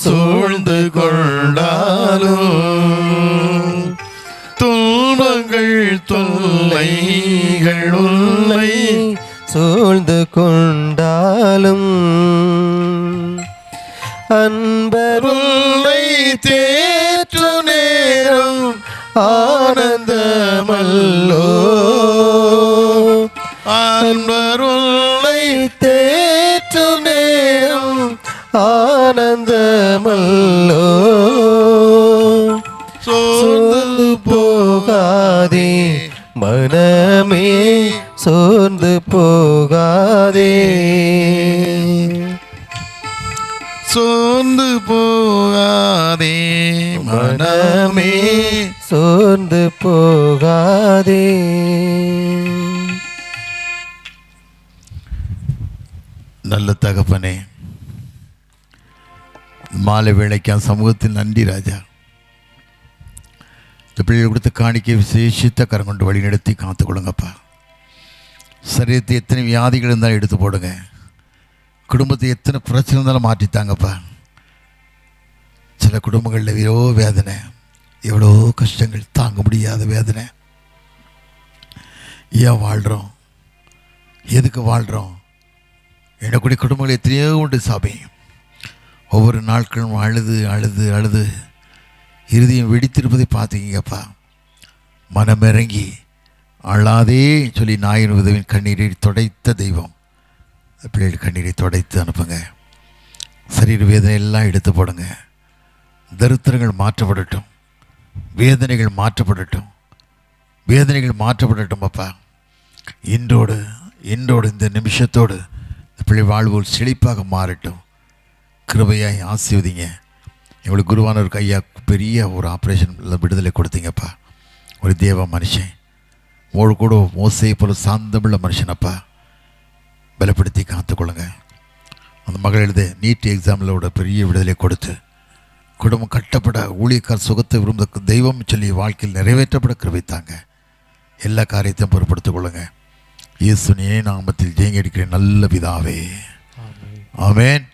சூழ்ந்து கொண்டாலும், துன்பங்கள் தொல்லைகள் உன்னை சூழ்ந்து கொண்டாலும், அன்பருளை தேற்று நேரம் ஆனந்தமல்லோ, அன்பருளை தேற்று நேரம் ஆனந்தமல்லோ, சோர்ந்து போகாதே மனமே, சோர்ந்து போகாதே, சோர்ந்து போகாதே மனமே, சோர்ந்து போகாதே. நல்ல தகப்பனே, மாலை வேளைக்கான சமூகத்தில் நன்றி ராஜா. இந்த பிள்ளைகள் கொடுத்த காணிக்கை விசேஷித்த கரம் கொண்டு வழி நடத்தி காத்து கொள்ளுங்கப்பா. சரீரத்தை எத்தனை வியாதிகள் இருந்தாலும் எடுத்து போடுங்க, குடும்பத்தை எத்தனை பிரச்சனை இருந்தாலும் மாற்றித்தாங்கப்பா. சில குடும்பங்களில் எவ்வளோ வேதனை, எவ்வளோ கஷ்டங்கள், தாங்க முடியாத வேதனை. ஏன் வாழ்கிறோம், எதுக்கு வாழ்கிறோம்? எனக்குடைய குடும்பங்கள் எத்தனையோ உண்டு சாமி. ஒவ்வொரு நாட்களும் அழுது அழுது அழுது இறுதியும் வெடித்திருப்பதை பார்த்தீங்கப்பா. மனமிறங்கி அழாதே சொல்லி நாயின் உதவியின் கண்ணீரை துடைத்த தெய்வம். பிள்ளைகள் கண்ணீரை துடைத்து அனுப்புங்க. சரீர வேதனை எல்லாம் எடுத்து போடுங்க. தரித்திரங்கள் மாற்றப்படட்டும், வேதனைகள் மாற்றப்படட்டும், வேதனைகள் மாற்றப்படட்டும் அப்பா. இன்றோடு இந்த நிமிஷத்தோடு பிள்ளை வாழ்வோல் செழிப்பாக மாறட்டும். கிருபையாய் ஆசீர்வதிங்க. எங்களுக்கு குருவானவர் கையா பெரிய ஒரு ஆப்ரேஷனில் விடுதலை கொடுத்தீங்கப்பா. ஒரு தேவ மனுஷன், ஓடு கூட மோசையை போல சாந்தமுள்ள மனுஷனப்பா. பலப்படுத்தி காத்துக்கொள்ளுங்க. அந்த மகள் எழுத நீட் எக்ஸாமில் விட பெரிய விடுதலை கொடுத்து குடும்பம் கட்டப்பட ஊழியக்கார் சுகத்தை விரும்ப தெய்வம் சொல்லி வாழ்க்கையில் நிறைவேற்றப்பட கிருபைத்தாங்க. எல்லா காரியத்தையும் பொறுப்படுத்திக் கொள்ளுங்க. இயேசுவின் நாமத்தில் ஜெயங்கடிக்கிற நல்ல பிதாவே, ஆமென்.